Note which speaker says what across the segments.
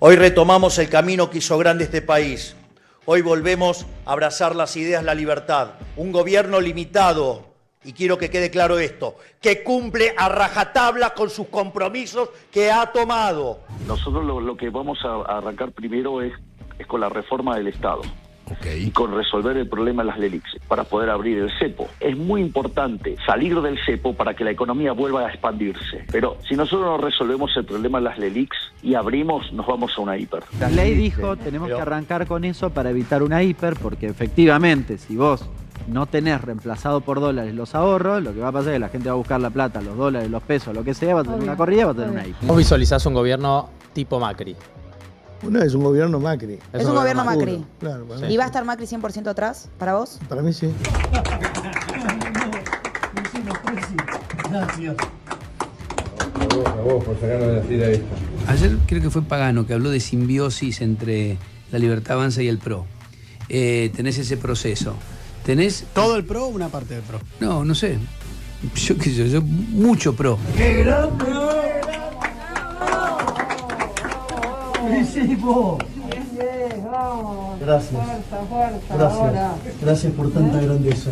Speaker 1: Hoy retomamos el camino que hizo grande este país. Hoy volvemos a abrazar las ideas, la libertad. Un gobierno limitado, y quiero que quede claro esto, que cumple a rajatabla con sus compromisos que ha tomado.
Speaker 2: Nosotros lo que vamos a arrancar primero es con la reforma del Estado.
Speaker 3: Okay.
Speaker 2: Y con resolver el problema de las LELIX para poder abrir el cepo. Es muy importante salir del cepo para que la economía vuelva a expandirse. Pero si nosotros no resolvemos el problema de las LELIX y abrimos, nos vamos a una hiper.
Speaker 4: La ley dijo, tenemos que arrancar con eso para evitar una hiper, porque efectivamente, si vos no tenés reemplazado por dólares los ahorros, lo que va a pasar es que la gente va a buscar la plata, los dólares, los pesos, lo que sea, va a tener una corrida, va a tener una hiper.
Speaker 5: ¿Vos visualizás un gobierno tipo Macri?
Speaker 6: Bueno, es un gobierno Macri.
Speaker 7: Es un gobierno Macri.
Speaker 6: Claro,
Speaker 7: sí. ¿Y va a estar Macri 100% atrás para vos?
Speaker 6: Para mí sí.
Speaker 8: Gracias. A vos por sacarnos de la tira esto. Ayer creo que fue Pagano que habló de simbiosis entre la Libertad Avanza y el PRO. Tenés ese proceso. ¿Tenés
Speaker 9: todo el PRO o una parte del PRO?
Speaker 8: No, no sé. Yo qué sé, yo mucho PRO.
Speaker 9: ¡Qué grande! ¡Hicimos!
Speaker 6: Gracias. Gracias por tanta grandeza.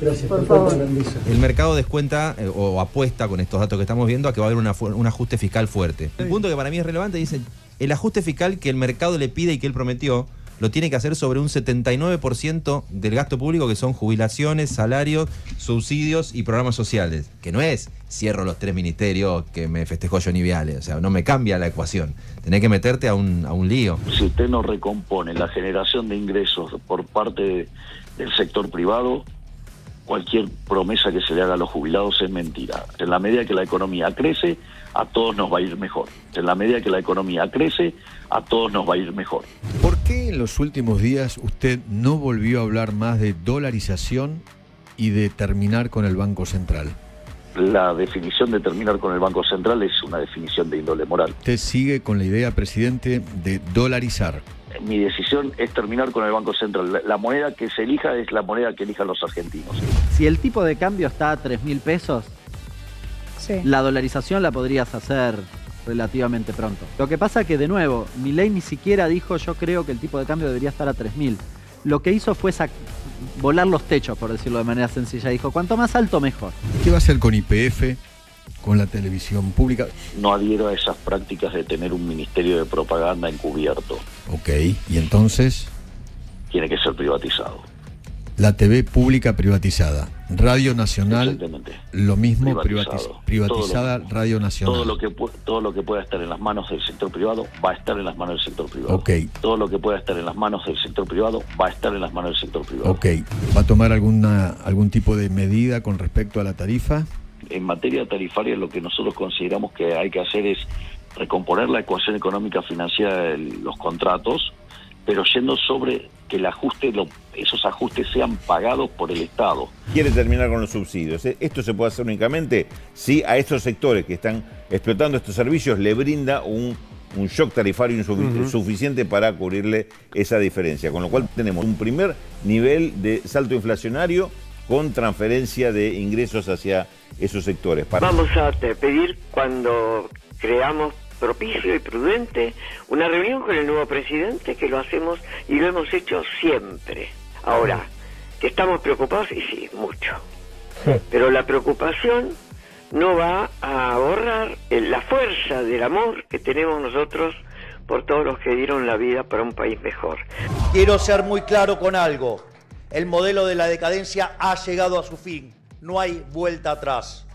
Speaker 6: Gracias por tanta grandeza.
Speaker 3: El mercado descuenta o apuesta con estos datos que estamos viendo a que va a haber un ajuste fiscal fuerte. Un punto que para mí es relevante, dice, el ajuste fiscal que el mercado le pide y que él prometió, lo tiene que hacer sobre un 79% del gasto público, que son jubilaciones, salarios, subsidios y programas sociales. Que no es cierro los 3 ministerios que me festejó Johnny Viale. O sea, no me cambia la ecuación. Tenés que meterte a un lío.
Speaker 2: Si usted no recompone la generación de ingresos por parte del sector privado, cualquier promesa que se le haga a los jubilados es mentira. En la medida que la economía crece, a todos nos va a ir mejor. En la medida que la economía crece, a todos nos va a ir mejor.
Speaker 10: ¿Por qué en los últimos días usted no volvió a hablar más de dolarización y de terminar con el Banco Central?
Speaker 2: La definición de terminar con el Banco Central es una definición de índole moral.
Speaker 10: Usted sigue con la idea, presidente, de dolarizar.
Speaker 2: Mi decisión es terminar con el Banco Central. La moneda que se elija es la moneda que elijan los argentinos.
Speaker 4: Si el tipo de cambio está a 3.000 pesos,
Speaker 7: sí,
Speaker 4: la dolarización la podrías hacer relativamente pronto. Lo que pasa que, de nuevo, Milei ni siquiera dijo yo creo que el tipo de cambio debería estar a 3.000. Lo que hizo fue volar los techos, por decirlo de manera sencilla. Dijo, cuanto más alto, mejor.
Speaker 10: ¿Qué va a hacer con YPF, con la televisión pública?
Speaker 2: No adhiero a esas prácticas de tener un ministerio de propaganda encubierto.
Speaker 10: Ok, ¿y entonces?
Speaker 2: Tiene que ser privatizado.
Speaker 10: La TV pública privatizada. Radio Nacional, lo mismo, privatizada Radio Nacional.
Speaker 2: Todo lo que pueda estar en las manos del sector privado va a estar en las manos del sector privado.
Speaker 10: Okay.
Speaker 2: Todo lo que pueda estar en las manos del sector privado va a estar en las manos del sector privado.
Speaker 10: Ok. ¿Va a tomar algún tipo de medida con respecto a la tarifa?
Speaker 2: En materia tarifaria, lo que nosotros consideramos que hay que hacer es recomponer la ecuación económica financiera de los contratos, pero yendo sobre que esos ajustes sean pagados por el Estado.
Speaker 11: Quiere terminar con los subsidios. Esto se puede hacer únicamente si a estos sectores que están explotando estos servicios le brinda un shock tarifario insuficiente para cubrirle esa diferencia. Con lo cual tenemos un primer nivel de salto inflacionario con transferencia de ingresos hacia esos sectores.
Speaker 12: Vamos a pedir, cuando creamos propicio y prudente, una reunión con el nuevo presidente, que lo hacemos y lo hemos hecho siempre. Ahora, que estamos preocupados, y sí, mucho. Pero la preocupación no va a borrar la fuerza del amor que tenemos nosotros por todos los que dieron la vida para un país mejor.
Speaker 1: Quiero ser muy claro con algo. El modelo de la decadencia ha llegado a su fin. No hay vuelta atrás.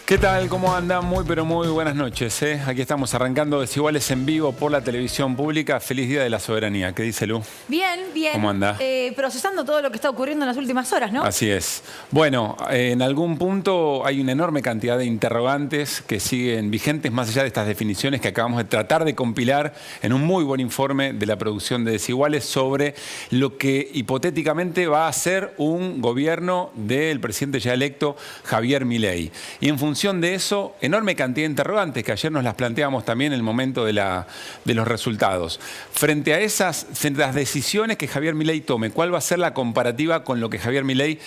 Speaker 13: ¿Qué tal? ¿Cómo andan? Muy pero muy buenas noches. Aquí estamos arrancando Desiguales en vivo por la televisión pública. Feliz Día de la Soberanía. ¿Qué dice Lu?
Speaker 14: Bien, bien.
Speaker 13: ¿Cómo anda?
Speaker 14: Procesando todo lo que está ocurriendo en las últimas horas, ¿no?
Speaker 13: Así es. Bueno, en algún punto hay una enorme cantidad de interrogantes que siguen vigentes más allá de estas definiciones que acabamos de tratar de compilar en un muy buen informe de la producción de Desiguales sobre lo que hipotéticamente va a ser un gobierno del presidente ya electo Javier Milei. Y en función función de eso, enorme cantidad de interrogantes que ayer nos las planteamos también en el momento de los resultados. Frente a las decisiones que Javier Milei tome, ¿cuál va a ser la comparativa con lo que Javier Milei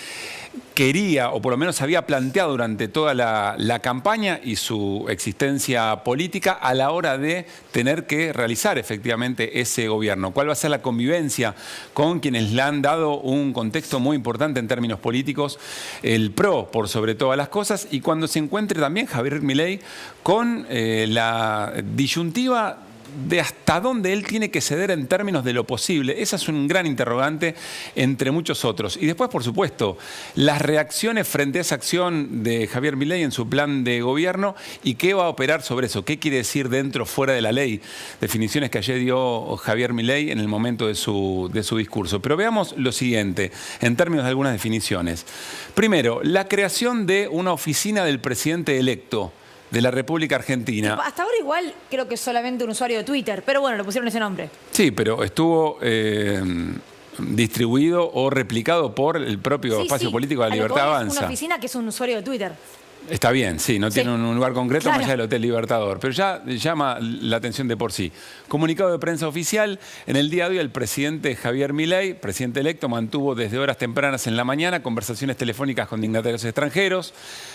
Speaker 13: quería, o por lo menos había planteado durante toda la campaña y su existencia política a la hora de tener que realizar efectivamente ese gobierno? ¿Cuál va a ser la convivencia con quienes le han dado un contexto muy importante en términos políticos, el PRO por sobre todas las cosas, y cuando se encuentre también Javier Milei con la disyuntiva de hasta dónde él tiene que ceder en términos de lo posible? Esa es un gran interrogante entre muchos otros. Y después, por supuesto, las reacciones frente a esa acción de Javier Milei en su plan de gobierno y qué va a operar sobre eso, qué quiere decir dentro, fuera de la ley. Definiciones que ayer dio Javier Milei en el momento de su discurso. Pero veamos lo siguiente, en términos de algunas definiciones. Primero, la creación de una oficina del presidente electo de la República Argentina.
Speaker 14: Hasta ahora igual creo que es solamente un usuario de Twitter, pero bueno, le pusieron ese nombre.
Speaker 13: Sí, pero estuvo distribuido o replicado por el propio espacio político de la Libertad Avanza.
Speaker 14: Una oficina que es un usuario de Twitter.
Speaker 13: Está bien, sí, no tiene un lugar concreto
Speaker 14: Claro.
Speaker 13: más allá del Hotel Libertador, pero ya llama la atención de por sí. Comunicado de prensa oficial, en el día de hoy el presidente Javier Milei, presidente electo, mantuvo desde horas tempranas en la mañana conversaciones telefónicas con dignatarios extranjeros,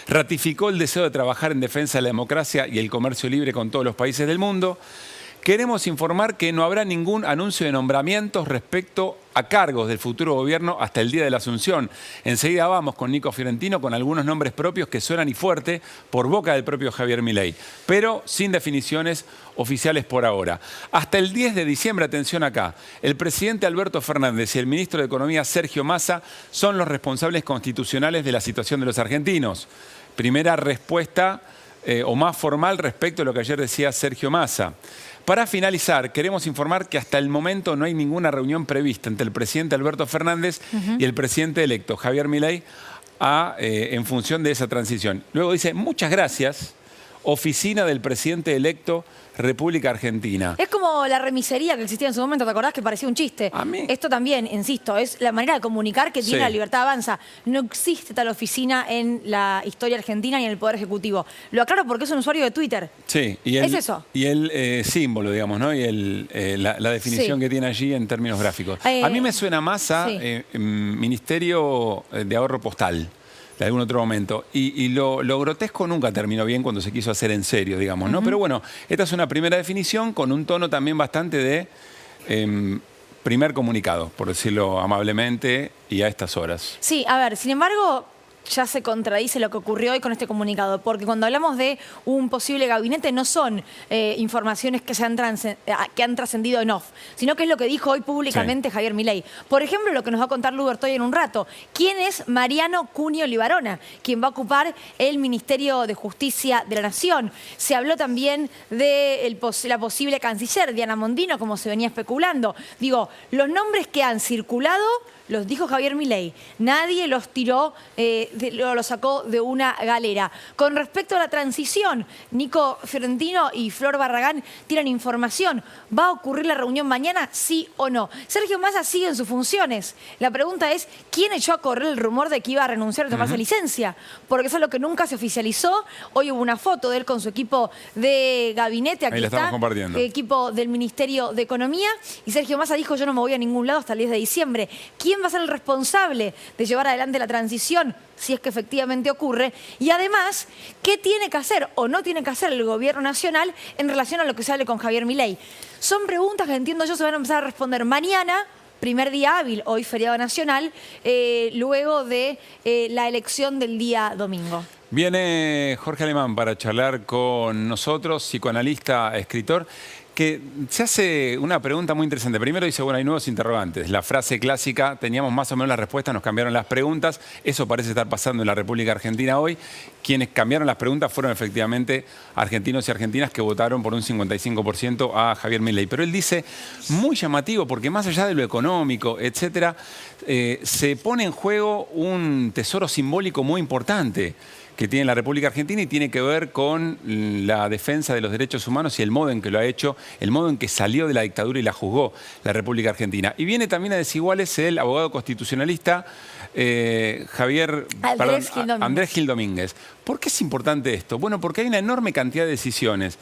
Speaker 13: ratificó el deseo de trabajar en defensa de la democracia y el comercio libre con todos los países del mundo. Queremos informar que no habrá ningún anuncio de nombramientos respecto a cargos del futuro gobierno hasta el día de la asunción. Enseguida vamos con Nico Fiorentino con algunos nombres propios que suenan y fuerte por boca del propio Javier Milei, pero sin definiciones oficiales por ahora. Hasta el 10 de diciembre, atención acá, el presidente Alberto Fernández y el ministro de Economía Sergio Massa son los responsables constitucionales de la situación de los argentinos. Primera respuesta o más formal respecto a lo que ayer decía Sergio Massa. Para finalizar, queremos informar que hasta el momento no hay ninguna reunión prevista entre el presidente Alberto Fernández y el presidente electo, Javier Milei, en función de esa transición. Luego dice, muchas gracias, oficina del presidente electo, República Argentina.
Speaker 14: Es como la remisería que existía en su momento, ¿te acordás? Que parecía un chiste.
Speaker 13: A mí.
Speaker 14: Esto también, insisto, es la manera de comunicar que tiene
Speaker 13: Sí.
Speaker 14: la Libertad Avanza. No existe tal oficina en la historia argentina ni en el Poder Ejecutivo. Lo aclaro porque es un usuario de Twitter.
Speaker 13: Sí, y
Speaker 14: ¿Es eso?
Speaker 13: Y el símbolo, digamos, ¿no? Y la definición
Speaker 14: Sí.
Speaker 13: que tiene allí en términos gráficos. A mí me suena más a
Speaker 14: sí.
Speaker 13: Ministerio de Ahorro Postal, de algún otro momento. Y lo grotesco nunca terminó bien cuando se quiso hacer en serio, digamos, ¿no? Pero bueno, esta es una primera definición con un tono también bastante de primer comunicado, por decirlo amablemente, y a estas horas.
Speaker 14: Sí, a ver, sin embargo, ya se contradice lo que ocurrió hoy con este comunicado, porque cuando hablamos de un posible gabinete no son informaciones que han trascendido en off, sino que es lo que dijo hoy públicamente Javier Milei. Por ejemplo, lo que nos va a contar Lu Bertoy en un rato. ¿Quién es Mariano Cunio Libarona? Quien va a ocupar el Ministerio de Justicia de la Nación. Se habló también de la posible canciller, Diana Mondino, como se venía especulando. Digo, los nombres que han circulado los dijo Javier Milei. Nadie los tiró, lo sacó de una galera. Con respecto a la transición, Nico Fiorentino y Flor Barragán tiran información. ¿Va a ocurrir la reunión mañana, sí o no? Sergio Massa sigue en sus funciones. La pregunta es, ¿quién echó a correr el rumor de que iba a renunciar o tomarse licencia? Porque eso es lo que nunca se oficializó. Hoy hubo una foto de él con su equipo de gabinete. Aquí
Speaker 13: Ahí la estamos
Speaker 14: está,
Speaker 13: compartiendo.
Speaker 14: equipo del Ministerio de Economía. Y Sergio Massa dijo, yo no me voy a ningún lado hasta el 10 de diciembre. ¿Quién va a ser el responsable de llevar adelante la transición, si es que efectivamente ocurre? Y además, ¿qué tiene que hacer o no tiene que hacer el gobierno nacional en relación a lo que se hable con Javier Milei? Son preguntas que entiendo yo se van a empezar a responder mañana, primer día hábil, hoy feriado nacional, luego de la elección del día domingo.
Speaker 13: Viene Jorge Alemán para charlar con nosotros, psicoanalista, escritor, que se hace una pregunta muy interesante. Primero dice, bueno, hay nuevos interrogantes. La frase clásica, teníamos más o menos la respuesta, nos cambiaron las preguntas. Eso parece estar pasando en la República Argentina hoy. Quienes cambiaron las preguntas fueron efectivamente argentinos y argentinas que votaron por un 55% a Javier Milei. Pero él dice, muy llamativo, porque más allá de lo económico, etcétera, se pone en juego un tesoro simbólico muy importante, que tiene la República Argentina y tiene que ver con la defensa de los derechos humanos y el modo en que lo ha hecho, el modo en que salió de la dictadura y la juzgó la República Argentina. Y viene también a Desiguales el abogado constitucionalista Andrés Gil Domínguez. ¿Por qué es importante esto? Bueno, porque hay una enorme cantidad de decisiones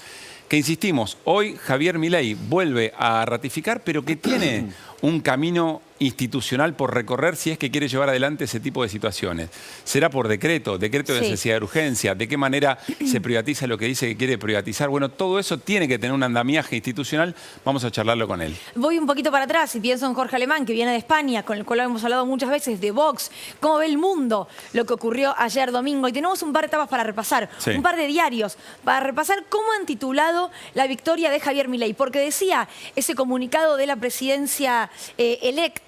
Speaker 13: que, insistimos, hoy Javier Milei vuelve a ratificar, pero que tiene un camino institucional por recorrer si es que quiere llevar adelante ese tipo de situaciones. Será por decreto de necesidad de urgencia, de qué manera se privatiza lo que dice que quiere privatizar. Bueno, todo eso tiene que tener un andamiaje institucional. Vamos a charlarlo con él.
Speaker 14: Voy un poquito para atrás y pienso en Jorge Alemán, que viene de España, con el cual hemos hablado muchas veces, de Vox, cómo ve el mundo, lo que ocurrió ayer domingo. Y tenemos un par de etapas para repasar, un par de diarios, para repasar cómo han titulado la victoria de Javier Milei. Porque decía ese comunicado de la presidencia electa,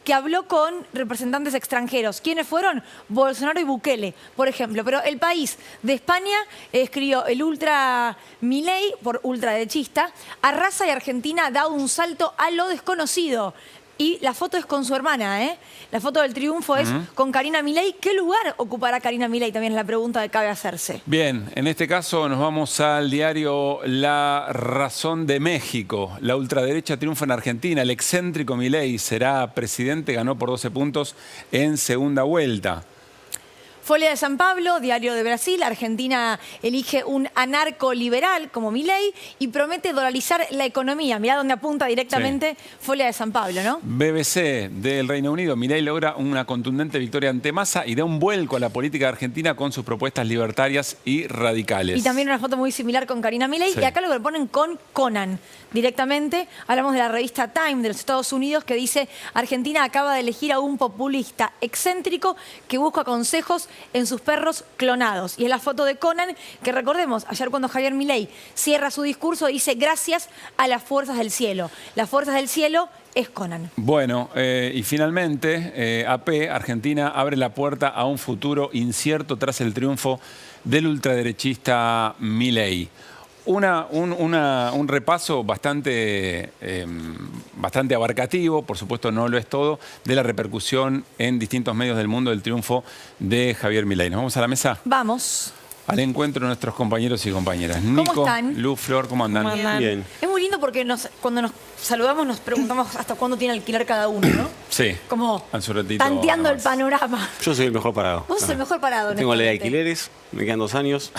Speaker 14: que habló con representantes extranjeros. ¿Quiénes fueron? Bolsonaro y Bukele, por ejemplo. Pero El País de España escribió: el ultra Milei, por ultraderechista, arrasa y Argentina da un salto a lo desconocido. Y la foto es con su hermana, ¿eh? La foto del triunfo es con Karina Milei. ¿Qué lugar ocupará Karina Milei? También es la pregunta que cabe hacerse.
Speaker 13: Bien, en este caso nos vamos al diario La Razón de México. La ultraderecha triunfa en Argentina. El excéntrico Milei será presidente, ganó por 12 puntos en segunda vuelta.
Speaker 14: Folha de San Pablo, diario de Brasil: Argentina elige un anarcoliberal como Milei y promete dolarizar la economía. Mirá dónde apunta directamente Folha de San Pablo, ¿no?
Speaker 13: BBC del Reino Unido: Milei logra una contundente victoria ante Massa y da un vuelco a la política argentina con sus propuestas libertarias y radicales.
Speaker 14: Y también una foto muy similar con Karina Milei. Y acá lo que ponen con Conan directamente. Hablamos de la revista Time de los Estados Unidos, que dice: Argentina acaba de elegir a un populista excéntrico que busca consejos en sus perros clonados. Y es la foto de Conan, que recordemos, ayer cuando Javier Milei cierra su discurso, dice: gracias a las fuerzas del cielo. Las fuerzas del cielo es Conan.
Speaker 13: Bueno, y finalmente, AP, Argentina abre la puerta a un futuro incierto tras el triunfo del ultraderechista Milei. Un repaso bastante abarcativo, por supuesto no lo es todo, de la repercusión en distintos medios del mundo del triunfo de Javier Milei. ¿Nos vamos a la mesa?
Speaker 14: Vamos.
Speaker 13: Al encuentro de nuestros compañeros y compañeras.
Speaker 14: ¿Cómo
Speaker 13: Nico,
Speaker 14: están?
Speaker 13: Lu, Flor, ¿cómo andan?
Speaker 11: Bien.
Speaker 14: Es muy lindo porque cuando nos saludamos nos preguntamos hasta cuándo tiene alquiler cada uno, ¿no?
Speaker 13: Sí.
Speaker 14: Como
Speaker 13: al su ratito,
Speaker 14: tanteando el panorama.
Speaker 15: Yo soy el mejor parado.
Speaker 14: Vos sos el mejor parado.
Speaker 15: Tengo ley de alquileres, me quedan 2 años.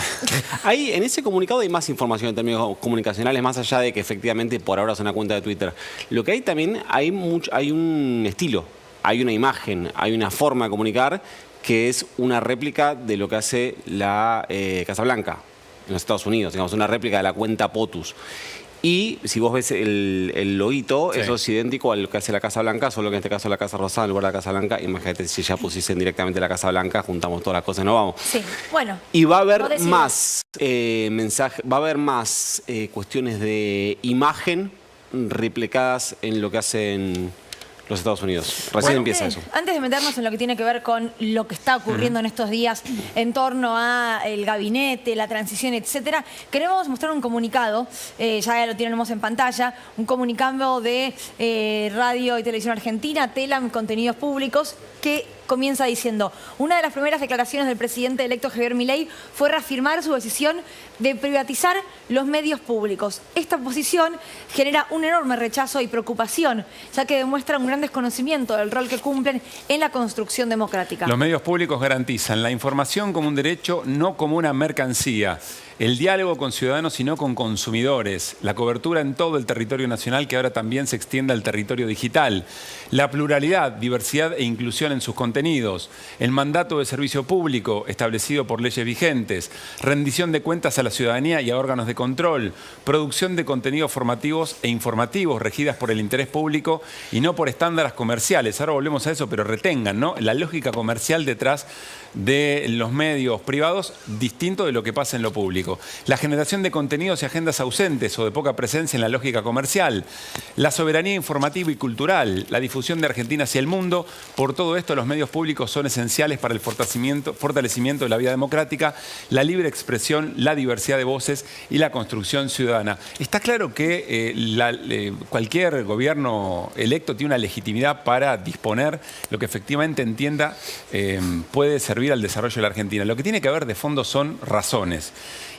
Speaker 15: Ahí, en ese comunicado hay más información en términos comunicacionales, más allá de que efectivamente por ahora es una cuenta de Twitter. Lo que hay también, hay un estilo, hay una imagen, hay una forma de comunicar que es una réplica de lo que hace la Casa Blanca en los Estados Unidos, digamos, una réplica de la cuenta POTUS. Y si vos ves el loguito, eso es idéntico a lo que hace la Casa Blanca, solo que en este caso la Casa Rosada en lugar de la Casa Blanca. Imagínate si ya pusiesen directamente la Casa Blanca, juntamos todas las cosas y nos vamos.
Speaker 14: Sí, bueno.
Speaker 15: Y va a haber más va a haber más cuestiones de imagen replicadas en lo que hacen los Estados Unidos. Recién empieza eso.
Speaker 14: Antes de meternos en lo que tiene que ver con lo que está ocurriendo en estos días en torno a el gabinete, la transición, etcétera, queremos mostrar un comunicado, ya lo tenemos en pantalla, un comunicado de Radio y Televisión Argentina, Telam, Contenidos Públicos, que comienza diciendo: una de las primeras declaraciones del presidente electo Javier Milei fue reafirmar su decisión de privatizar los medios públicos. Esta posición genera un enorme rechazo y preocupación, ya que demuestra un gran desconocimiento del rol que cumplen en la construcción democrática.
Speaker 13: Los medios públicos garantizan la información como un derecho, no como una mercancía. El diálogo con ciudadanos y no con consumidores. La cobertura en todo el territorio nacional, que ahora también se extiende al territorio digital. La pluralidad, diversidad e inclusión en sus contenidos. El mandato de servicio público establecido por leyes vigentes. Rendición de cuentas a la ciudadanía y a órganos de control. Producción de contenidos formativos e informativos regidas por el interés público y no por estándares comerciales. Ahora volvemos a eso, pero retengan, ¿no?, la lógica comercial detrás de los medios privados, distinto de lo que pasa en lo público. público, la generación de contenidos y agendas ausentes o de poca presencia en la lógica comercial, la soberanía informativa y cultural, la difusión de Argentina hacia el mundo. Por todo esto, los medios públicos son esenciales para el fortalecimiento de la vida democrática, la libre expresión, la diversidad de voces y la construcción ciudadana. Está claro que cualquier gobierno electo tiene una legitimidad para disponer lo que efectivamente entienda puede servir al desarrollo de la Argentina. Lo que tiene que haber de fondo son razones.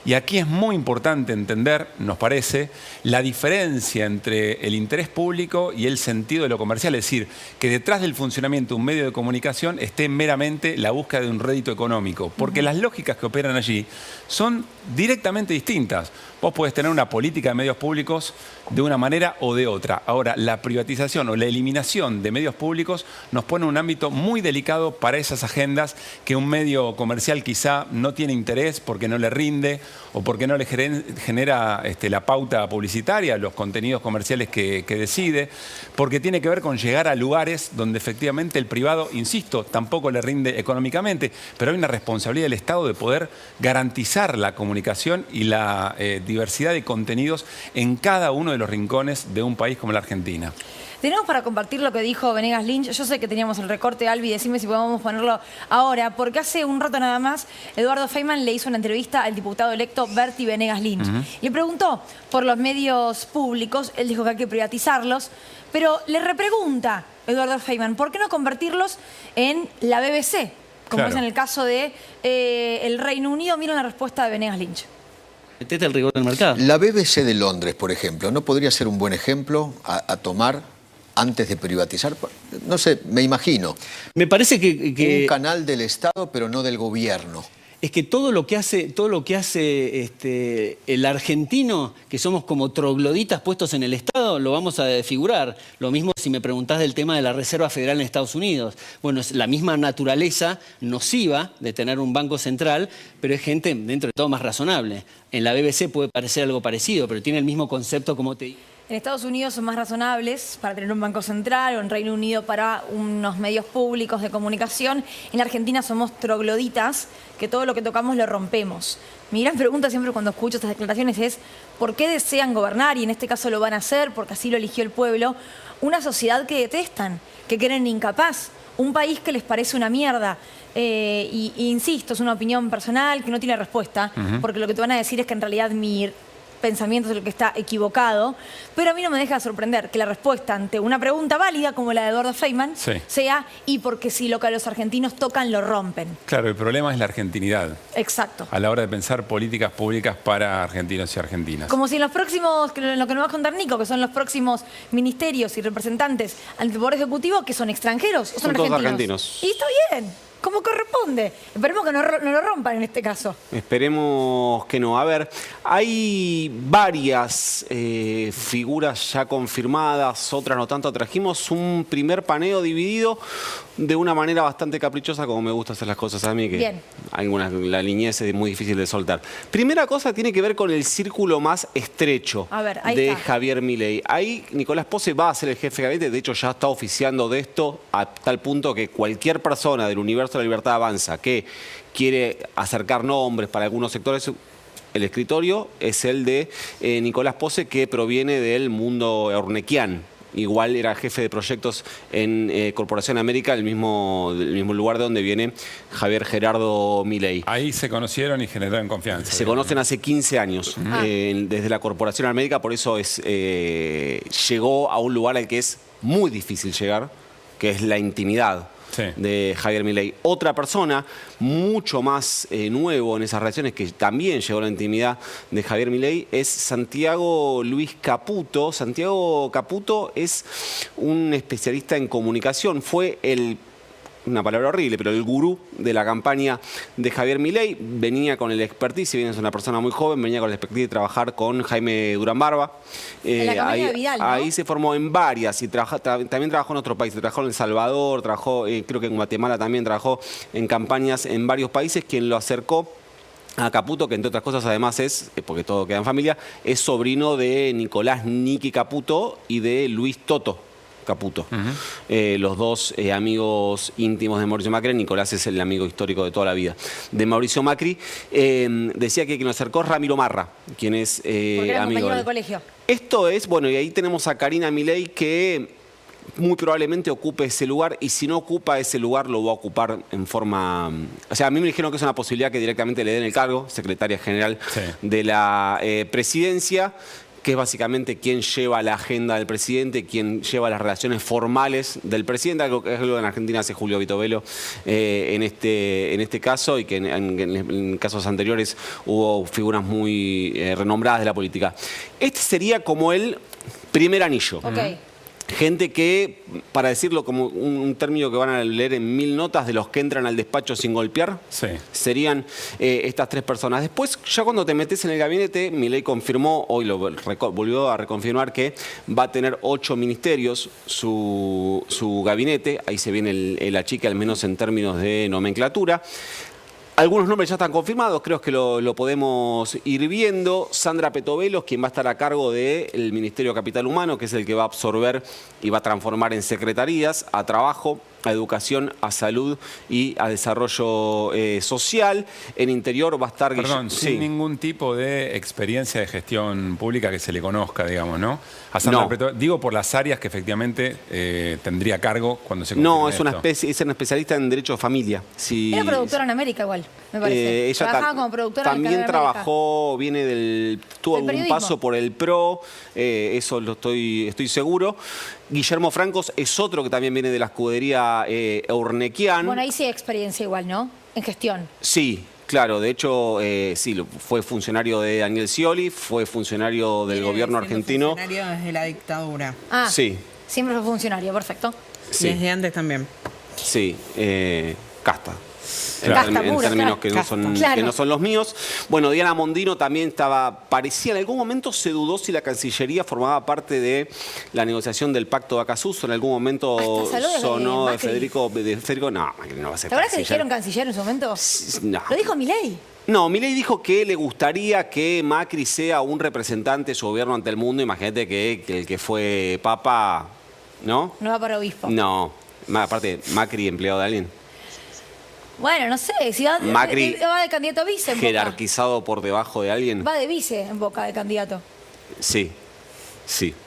Speaker 13: Y aquí es muy importante entender, nos parece, la diferencia entre el interés público y el sentido de lo comercial. Es decir, que detrás del funcionamiento de un medio de comunicación esté meramente la búsqueda de un rédito económico. Porque las lógicas que operan allí son directamente distintas. Vos podés tener una política de medios públicos de una manera o de otra. Ahora, la privatización o la eliminación de medios públicos nos pone en un ámbito muy delicado para esas agendas que un medio comercial quizá no tiene interés porque no le rinde o porque no le genera la pauta publicitaria, los contenidos comerciales que decide, porque tiene que ver con llegar a lugares donde efectivamente el privado, insisto, tampoco le rinde económicamente, pero hay una responsabilidad del Estado de poder garantizar la comunicación y la diversidad de contenidos en cada uno de los rincones de un país como la Argentina.
Speaker 14: Tenemos para compartir lo que dijo Venegas Lynch. Yo sé que teníamos el recorte, Albi, decime si podemos ponerlo ahora, porque hace un rato nada más Eduardo Feynman le hizo una entrevista al diputado electo Berti Venegas Lynch. Le preguntó por los medios públicos, él dijo que hay que privatizarlos, pero le repregunta Eduardo Feynman, ¿por qué no convertirlos en la BBC? Como es en el caso de el Reino Unido. Miren la respuesta de Venegas Lynch.
Speaker 16: Metete el rigor del mercado. La BBC de Londres, por ejemplo, ¿no podría ser un buen ejemplo a tomar antes de privatizar? No sé, me imagino.
Speaker 17: Me parece que
Speaker 16: un canal del Estado, pero no del gobierno.
Speaker 17: Es que todo lo que hace el argentino, que somos como trogloditas puestos en el Estado, lo vamos a desfigurar. Lo mismo si me preguntás del tema de la Reserva Federal en Estados Unidos. Bueno, es la misma naturaleza nociva de tener un banco central, pero es gente dentro de todo más razonable. En la BBC puede parecer algo parecido, pero tiene el mismo concepto como te...
Speaker 14: En Estados Unidos son más razonables para tener un banco central, o en Reino Unido para unos medios públicos de comunicación. En la Argentina somos trogloditas, que todo lo que tocamos lo rompemos. Mi gran pregunta siempre cuando escucho estas declaraciones es ¿por qué desean gobernar? Y en este caso lo van a hacer porque así lo eligió el pueblo. Una sociedad que detestan, que creen incapaz, un país que les parece una mierda. Y insisto, es una opinión personal que no tiene respuesta, porque lo que te van a decir es que en realidad mi pensamiento es el que está equivocado, pero a mí no me deja de sorprender que la respuesta ante una pregunta válida como la de Eduardo Feynman sea y porque si lo que los argentinos tocan lo rompen.
Speaker 13: Claro, el problema es la argentinidad.
Speaker 14: Exacto.
Speaker 13: A la hora de pensar políticas públicas para argentinos y argentinas.
Speaker 14: Como si en los próximos, lo que nos va a contar Nico, que son los próximos ministerios y representantes ante el Poder Ejecutivo, que son extranjeros o son
Speaker 15: todos
Speaker 14: argentinos. Y está bien. ¿Cómo corresponde? Esperemos que no lo rompan en este caso.
Speaker 15: Esperemos que no. A ver, hay varias figuras ya confirmadas, otras no tanto. Trajimos un primer paneo dividido de una manera bastante caprichosa, como me gusta hacer las cosas a mí, que
Speaker 14: bien.
Speaker 15: La niñez es muy difícil de soltar. Primera cosa tiene que ver con el círculo más estrecho de Javier Milei. Ahí Nicolás Pose va a ser el jefe de gabinete, de hecho ya está oficiando de esto a tal punto que cualquier persona del universo de la Libertad Avanza que quiere acercar nombres para algunos sectores, el escritorio es el de Nicolás Pose, que proviene del mundo ornequian. Igual era jefe de proyectos en Corporación América, el mismo lugar de donde viene Javier Gerardo Milei.
Speaker 13: Ahí se conocieron y generaron confianza.
Speaker 15: Se conocen hace 15 años, desde la Corporación América, por eso llegó a un lugar al que es muy difícil llegar, que es la intimidad de Javier Milei. Otra persona mucho más nuevo en esas relaciones, que también llegó a la intimidad de Javier Milei, es Santiago Luis Caputo. Santiago Caputo es un especialista en comunicación, fue una palabra horrible, pero el gurú de la campaña de Javier Milei. Venía con el expertise, si bien es una persona muy joven, venía con el expertise de trabajar con Jaime Durán Barba. Ahí se formó en varias y también trabajó en otros países. Trabajó en El Salvador, trabajó, creo que en Guatemala también trabajó en campañas en varios países. Quien lo acercó a Caputo, que entre otras cosas además es, porque todo queda en familia, es sobrino de Nicolás Niki Caputo y de Luis Toto Caputo. Los dos amigos íntimos de Mauricio Macri. Nicolás es el amigo histórico de toda la vida de Mauricio Macri. Decía que quien lo acercó es Ramiro Marra, quien es
Speaker 14: Porque era
Speaker 15: amigo
Speaker 14: compañero
Speaker 15: de
Speaker 14: de colegio.
Speaker 15: Esto es, bueno, y ahí tenemos a Karina Milei que muy probablemente ocupe ese lugar, y si no ocupa ese lugar lo va a ocupar en forma... O sea, a mí me dijeron que es una posibilidad que directamente le den el cargo, secretaria general de la presidencia, que es básicamente quien lleva la agenda del presidente, quien lleva las relaciones formales del presidente, algo que es algo que en Argentina hace Julio Vitovelo en este caso, y que en casos anteriores hubo figuras muy renombradas de la política. Este sería como el primer anillo. Gente que, para decirlo como un término que van a leer en 1000 notas, de los que entran al despacho sin golpear, serían estas tres personas. Después, ya cuando te metes en el gabinete, Milei confirmó, hoy lo volvió a reconfirmar, que va a tener 8 ministerios su gabinete. Ahí se viene el achique, al menos en términos de nomenclatura. Algunos nombres ya están confirmados, creo que lo podemos ir viendo. Sandra Petovelos, quien va a estar a cargo del Ministerio de Capital Humano, que es el que va a absorber y va a transformar en secretarías a trabajo, a educación, a salud y a desarrollo social. En Interior va a estar...
Speaker 13: Perdón, sin ningún tipo de experiencia de gestión pública que se le conozca, digamos, ¿no? A Sandra Petovelos, digo por las áreas que efectivamente tendría cargo cuando se confirme
Speaker 15: No, es una especialista en Derecho de Familia.
Speaker 14: Era productora en América igual, me parece.
Speaker 15: Ella
Speaker 14: trabajaba como productora
Speaker 15: también
Speaker 14: en
Speaker 15: trabajó, tuvo algún paso por el PRO, eso lo estoy seguro. Guillermo Francos es otro que también viene de la escudería Eurnequian.
Speaker 14: Bueno, ahí sí hay experiencia igual, ¿no? En gestión.
Speaker 15: Sí, claro. De hecho, sí, fue funcionario de Daniel Scioli, fue funcionario del gobierno argentino.
Speaker 18: Funcionario desde la dictadura.
Speaker 14: Ah,
Speaker 15: sí.
Speaker 14: Siempre fue funcionario, perfecto.
Speaker 15: Sí.
Speaker 18: Desde antes también.
Speaker 15: Sí, casta.
Speaker 14: Casta
Speaker 15: En
Speaker 14: puro,
Speaker 15: términos
Speaker 14: claro.
Speaker 15: que no son los míos. Bueno, Diana Mondino también parecía, en algún momento se dudó si la Cancillería formaba parte de la negociación del pacto de Acasuso. En algún momento sonó de Federico, no, Macri no va a ser
Speaker 14: ¿La verdad que
Speaker 15: canciller.
Speaker 14: dijeron canciller en su momento?
Speaker 15: No.
Speaker 14: ¿Lo dijo Milei?
Speaker 15: No, Milei dijo que le gustaría que Macri sea un representante de su gobierno ante el mundo. Imagínate que el que fue papa, ¿no?
Speaker 14: No va para obispo.
Speaker 15: No, aparte, Macri empleado de alguien.
Speaker 14: Bueno, no sé, si va de candidato a vice en
Speaker 15: Jerarquizado por debajo de alguien.
Speaker 14: Boca. Va de vice en Boca de candidato.
Speaker 15: Sí,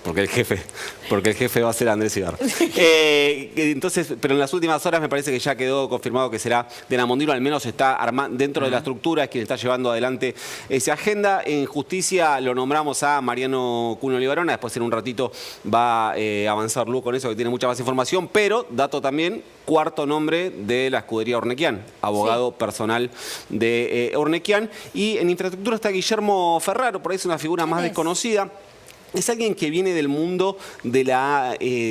Speaker 15: porque el jefe va a ser Andrés Ibarra. Entonces, pero en las últimas horas me parece que ya quedó confirmado que será Diana Mondino, al menos está dentro de la estructura, es quien está llevando adelante esa agenda. En Justicia lo nombramos a Mariano Cuno Libarona, después en un ratito va a avanzar Lu con eso, que tiene mucha más información, pero dato también, cuarto nombre de la escudería Eurnequian, abogado personal de Eurnequian. Y en infraestructura está Guillermo Ferraro, por ahí es una figura más desconocida. Es alguien que viene del mundo de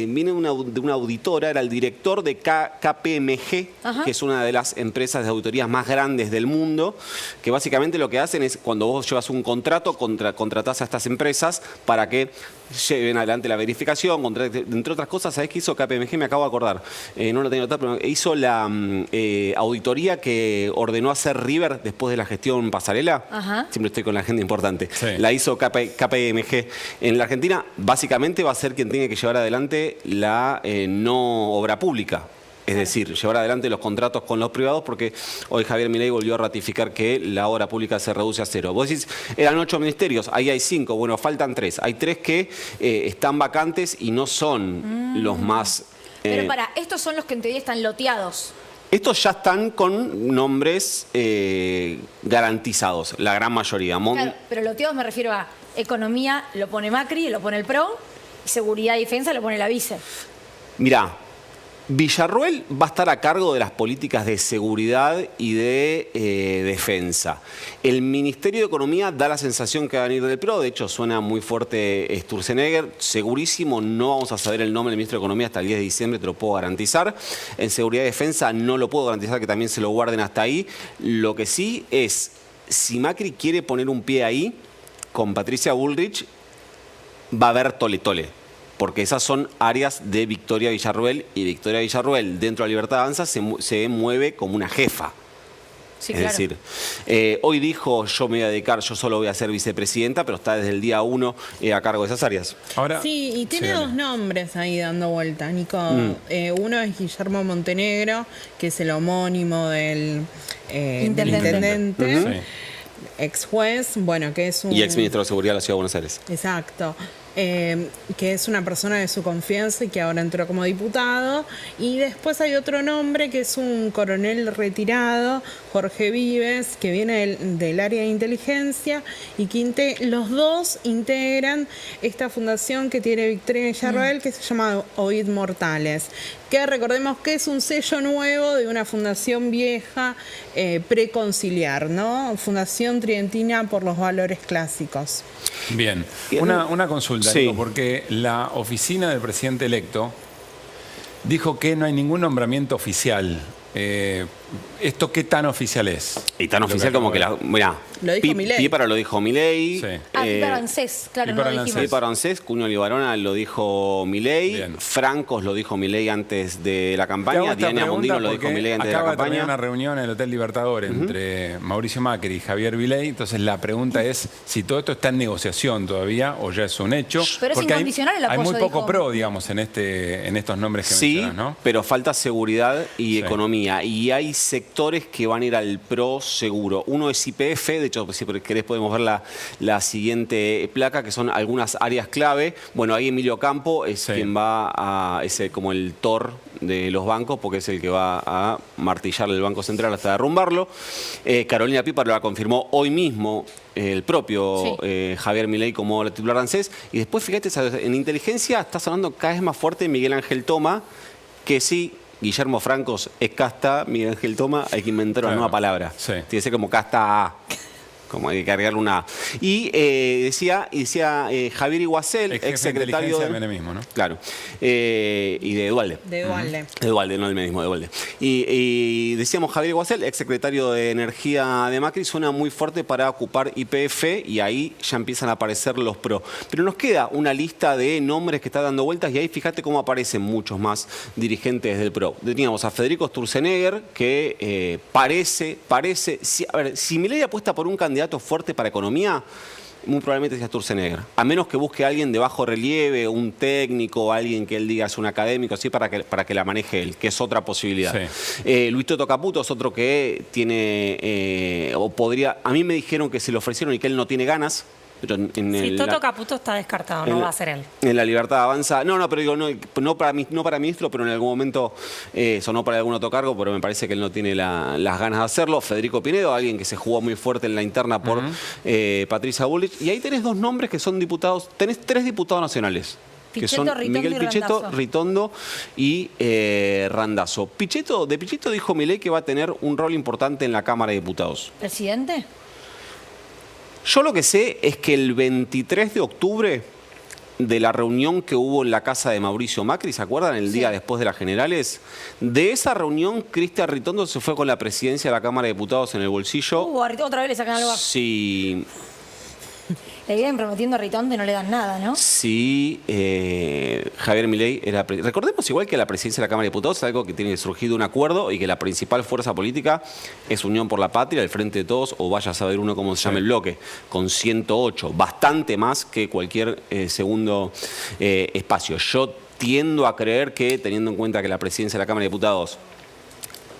Speaker 15: viene de una auditora, era el director de KPMG, que es una de las empresas de auditorías más grandes del mundo, que básicamente lo que hacen es, cuando vos llevas un contrato, contratás a estas empresas para que lleven adelante la verificación, entre otras cosas. ¿Sabés qué hizo KPMG? Me acabo de acordar, no lo tenía notado, pero hizo la auditoría que ordenó hacer River después de la gestión Pasarela. Siempre estoy con la agenda importante. La hizo KPMG en la Argentina. Básicamente va a ser quien tiene que llevar adelante la no obra pública. Es decir, llevar adelante los contratos con los privados, porque hoy Javier Milei volvió a ratificar que la obra pública se reduce a 0. Vos decís, eran 8 ministerios, ahí hay 5, bueno, faltan 3. Hay 3 que están vacantes y no son los más...
Speaker 14: Pero estos son los que en teoría están loteados.
Speaker 15: Estos ya están con nombres garantizados, la gran mayoría.
Speaker 14: Claro, pero loteados me refiero a economía, lo pone Macri, lo pone el PRO, y seguridad y defensa lo pone la vice.
Speaker 15: Mirá, Villarruel va a estar a cargo de las políticas de seguridad y de defensa. El Ministerio de Economía da la sensación que va a venir del PRO, de hecho suena muy fuerte Sturzenegger, segurísimo no vamos a saber el nombre del Ministro de Economía hasta el 10 de diciembre, te lo puedo garantizar. En seguridad y defensa no lo puedo garantizar, que también se lo guarden hasta ahí. Lo que sí es, si Macri quiere poner un pie ahí, con Patricia Bullrich va a haber tole-tole, porque esas son áreas de Victoria Villarruel, y Victoria Villarruel dentro de la Libertad Avanza se mueve como una jefa.
Speaker 14: Sí,
Speaker 15: es
Speaker 14: claro.
Speaker 15: decir, hoy dijo, yo me voy a dedicar, yo solo voy a ser vicepresidenta, pero está desde el día 1 a cargo de esas áreas.
Speaker 13: Ahora,
Speaker 18: Sí, y tiene dos nombres ahí dando vuelta, Nico. Uno es Guillermo Montenegro, que es el homónimo del intendente, ex juez, bueno, que es un...
Speaker 15: Y ex ministro de Seguridad de la Ciudad de Buenos Aires.
Speaker 18: Exacto. Que es una persona de su confianza y que ahora entró como diputado. Y después hay otro nombre que es un coronel retirado, Jorge Vives, que viene del área de inteligencia y que los dos integran esta fundación que tiene Victoria Villarroel, que se llama Oíd Mortales, que recordemos que es un sello nuevo de una fundación vieja preconciliar, ¿no? Fundación Tridentina por los Valores Clásicos.
Speaker 13: Bien, una consulta, Nico, porque la oficina del presidente electo dijo que no hay ningún nombramiento oficial. ¿Esto qué tan oficial es?
Speaker 15: Y tan oficial como que mirá,
Speaker 18: lo dijo Milei.
Speaker 15: Píparo lo dijo Milei.
Speaker 14: Píparo ANSES, claro, no lo dijimos.
Speaker 15: Píparo ANSES, Cuño Libarona lo dijo Milei. Francos lo dijo Milei antes de la campaña. Diana Mondino lo dijo Milei antes de la
Speaker 13: campaña. Acaba de una reunión en el Hotel Libertadores entre Mauricio Macri y Javier Milei. Entonces la pregunta es si todo esto está en negociación todavía o ya es un hecho.
Speaker 14: Pero es incondicional el apoyo.
Speaker 13: Hay muy poco pro, digamos, en estos nombres que mencionas, ¿no?
Speaker 15: Pero falta seguridad y economía. Y hay sectores que van a ir al pro seguro. Uno es YPF, de hecho, si querés podemos ver la siguiente placa, que son algunas áreas clave. Bueno, ahí Emilio Campo es quien va a, es como el Thor de los bancos, porque es el que va a martillar el Banco Central hasta derrumbarlo. Carolina Píparo la confirmó hoy mismo el propio Javier Milei como la titular de ANSES. Y después, fíjate, en inteligencia está sonando cada vez más fuerte Miguel Ángel Toma, que sí, Guillermo Francos es casta, Miguel Ángel Toma, hay que inventar una nueva palabra. Tiene que ser como casta A. Como hay que cargarle una... Y decía Javier Iguacel, ex secretario
Speaker 13: del menemismo, ¿no?
Speaker 15: Claro. Y de Dualde.
Speaker 18: De Dualde.
Speaker 15: De Dualde, no del menemismo, de Dualde. Y decíamos Javier Iguacel, ex secretario de Energía de Macri, suena muy fuerte para ocupar YPF y ahí ya empiezan a aparecer los pro. Pero nos queda una lista de nombres que está dando vueltas y ahí fíjate cómo aparecen muchos más dirigentes del pro. Teníamos a Federico Sturzenegger, que parece... Si Milei apuesta por un candidato fuerte para economía, muy probablemente sea Sturzenegger. A menos que busque a alguien de bajo relieve, un técnico, alguien que él diga es un académico, así para que la maneje él, que es otra posibilidad. Luis Toto Caputo es otro que tiene, o podría, a mí me dijeron que se le ofrecieron y que él no tiene ganas. Pero
Speaker 19: Toto Caputo está descartado, no va a ser él.
Speaker 15: En La Libertad Avanza, pero digo, no para ministro, pero en algún momento sonó para algún otro cargo, pero me parece que él no tiene las ganas de hacerlo. Federico Pinedo, alguien que se jugó muy fuerte en la interna por Patricia Bullrich. Y ahí tenés dos nombres que son diputados, tenés 3 diputados nacionales.
Speaker 14: Pichetto,
Speaker 15: que son
Speaker 14: Ritondo
Speaker 15: Miguel
Speaker 14: y
Speaker 15: Pichetto,
Speaker 14: Randazzo.
Speaker 15: Ritondo y Randazzo. De Pichetto dijo Milei que va a tener un rol importante en la Cámara de Diputados.
Speaker 14: ¿Presidente?
Speaker 15: Yo lo que sé es que el 23 de octubre de la reunión que hubo en la casa de Mauricio Macri, ¿se acuerdan? El día después de las generales. De esa reunión, Cristian Ritondo se fue con la presidencia de la Cámara de Diputados en el bolsillo.
Speaker 14: Otra vez le sacan algo.
Speaker 15: Sí.
Speaker 14: Le vienen prometiendo a Ritondo y no le dan nada, ¿no?
Speaker 15: Sí, Javier Milei era... Recordemos igual que la presidencia de la Cámara de Diputados es algo que tiene surgido un acuerdo y que la principal fuerza política es Unión por la Patria, el Frente de Todos, o vaya a saber uno cómo se llama el bloque, con 108, bastante más que cualquier segundo espacio. Yo tiendo a creer que, teniendo en cuenta que la presidencia de la Cámara de Diputados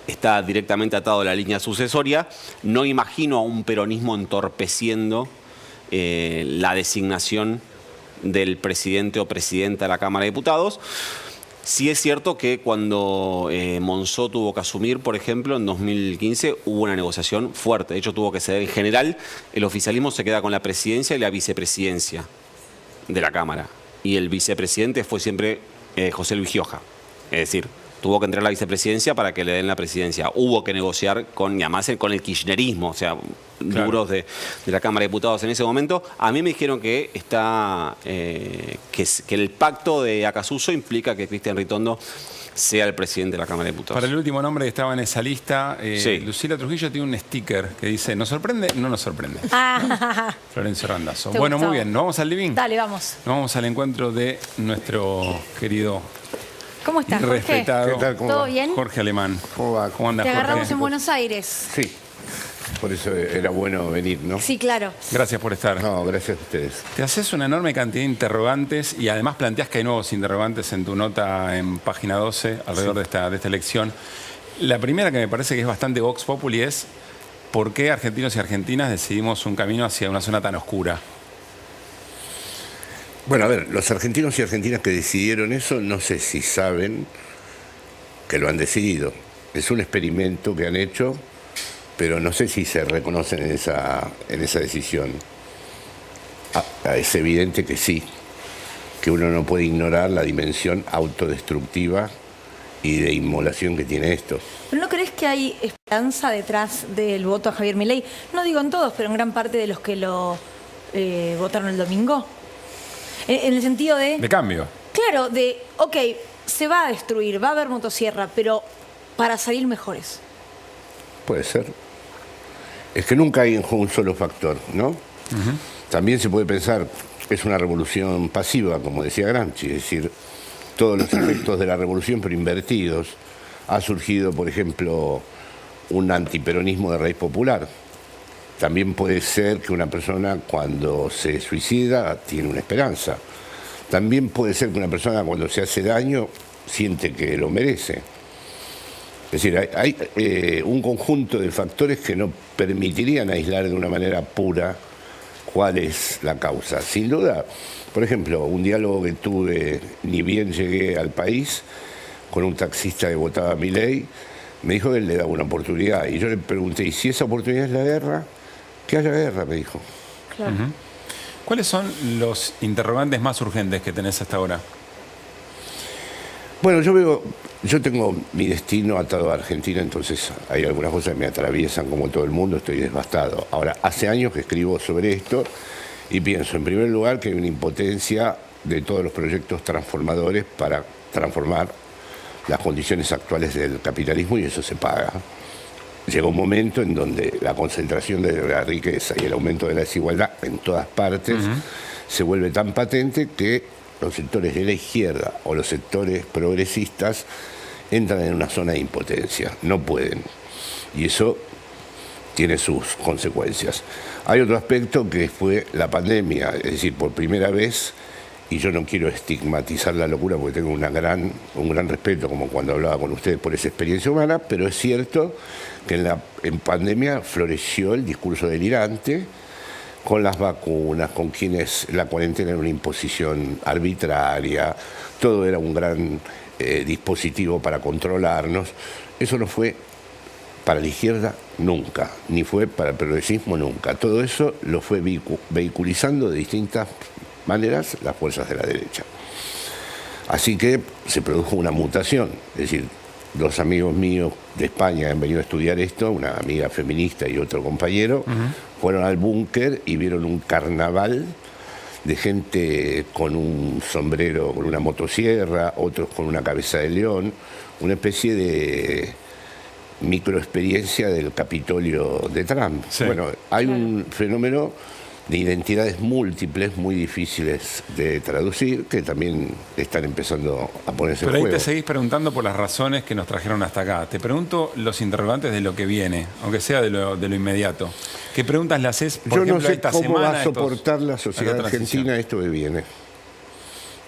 Speaker 15: está directamente atado a la línea sucesoria, no imagino a un peronismo entorpeciendo la designación del presidente o presidenta de la Cámara de Diputados. Sí es cierto que cuando Monzó tuvo que asumir, por ejemplo, en 2015 hubo una negociación fuerte. De hecho, tuvo que ceder. En general, el oficialismo se queda con la presidencia y la vicepresidencia de la Cámara. Y el vicepresidente fue siempre José Luis Gioja. Es decir, tuvo que entrar a la vicepresidencia para que le den la presidencia. Hubo que negociar y además con el kirchnerismo, o sea, duros de la Cámara de Diputados en ese momento. A mí me dijeron que que el pacto de Acasuso implica que Cristian Ritondo sea el presidente de la Cámara de Diputados.
Speaker 13: Para el último nombre que estaba en esa lista, Lucila Trujillo tiene un sticker que dice, ¿nos sorprende? No nos sorprende. Florencio Randazzo. Bueno, muy bien, ¿nos vamos al living?
Speaker 14: Dale, vamos.
Speaker 13: Nos vamos al encuentro de nuestro querido...
Speaker 14: ¿Cómo estás, Jorge?
Speaker 13: Respetado.
Speaker 14: ¿Todo bien?
Speaker 13: Jorge Alemán.
Speaker 20: ¿Cómo va?
Speaker 13: ¿Cómo andas,
Speaker 14: Te
Speaker 13: Jorge?
Speaker 14: agarramos en Buenos Aires.
Speaker 20: Sí. Por eso era bueno venir, ¿no?
Speaker 14: Sí, claro.
Speaker 13: Gracias por estar.
Speaker 20: No, gracias a ustedes.
Speaker 13: Te haces una enorme cantidad de interrogantes y además planteas que hay nuevos interrogantes en tu nota en página 12 alrededor de esta elección. La primera, que me parece que es bastante vox populi, es ¿por qué argentinos y argentinas decidimos un camino hacia una zona tan oscura?
Speaker 20: Bueno, a ver, los argentinos y argentinas que decidieron eso, no sé si saben que lo han decidido. Es un experimento que han hecho, pero no sé si se reconocen en esa decisión. Es evidente que sí, que uno no puede ignorar la dimensión autodestructiva y de inmolación que tiene esto.
Speaker 14: ¿Pero no crees que hay esperanza detrás del voto a Javier Milei? No digo en todos, pero en gran parte de los que lo votaron el domingo. En el sentido de...
Speaker 13: De cambio.
Speaker 14: Claro, ok, se va a destruir, va a haber motosierra, pero para salir mejores.
Speaker 20: Puede ser. Es que nunca hay un solo factor, ¿no? También se puede pensar que es una revolución pasiva, como decía Gramsci, es decir, todos los efectos de la revolución, pero invertidos. Ha surgido, por ejemplo, un antiperonismo de raíz popular. También puede ser que una persona cuando se suicida tiene una esperanza. También puede ser que una persona cuando se hace daño siente que lo merece. Es decir, hay un conjunto de factores que no permitirían aislar de una manera pura cuál es la causa. Sin duda, por ejemplo, un diálogo que tuve ni bien llegué al país con un taxista que votaba a Milei, me dijo que él le daba una oportunidad. Y yo le pregunté, ¿y si esa oportunidad es la guerra? Que haya guerra, me dijo.
Speaker 14: Claro.
Speaker 13: ¿Cuáles son los interrogantes más urgentes que tenés hasta ahora?
Speaker 20: Bueno, yo tengo mi destino atado a Argentina, entonces hay algunas cosas que me atraviesan como todo el mundo, estoy devastado. Ahora, hace años que escribo sobre esto y pienso, en primer lugar, que hay una impotencia de todos los proyectos transformadores para transformar las condiciones actuales del capitalismo y eso se paga. Llega un momento en donde la concentración de la riqueza y el aumento de la desigualdad en todas partes se vuelve tan patente que los sectores de la izquierda o los sectores progresistas entran en una zona de impotencia, no pueden. Y eso tiene sus consecuencias. Hay otro aspecto que fue la pandemia, es decir, por primera vez, y yo no quiero estigmatizar la locura porque tengo un gran respeto, como cuando hablaba con ustedes, por esa experiencia humana, pero es cierto que en pandemia floreció el discurso delirante, con las vacunas, con quienes la cuarentena era una imposición arbitraria, todo era un gran dispositivo para controlarnos. Eso no fue para la izquierda nunca, ni fue para el progresismo nunca. Todo eso lo fue vehiculizando de distintas maneras las fuerzas de la derecha. Así que se produjo una mutación, es decir, dos amigos míos de España han venido a estudiar esto, una amiga feminista y otro compañero, fueron al búnker y vieron un carnaval de gente con un sombrero, con una motosierra, otros con una cabeza de león, una especie de microexperiencia del Capitolio de Trump. Sí. Bueno, hay un fenómeno de identidades múltiples muy difíciles de traducir que también están empezando a ponerse en juego.
Speaker 13: Pero ahí te seguís preguntando por las razones que nos trajeron hasta acá. Te pregunto los interrogantes de lo que viene, aunque sea de lo inmediato. ¿Qué preguntas le haces, por ejemplo,
Speaker 20: no sé
Speaker 13: esta
Speaker 20: cómo
Speaker 13: semana?
Speaker 20: Va a soportar la sociedad argentina esto que viene.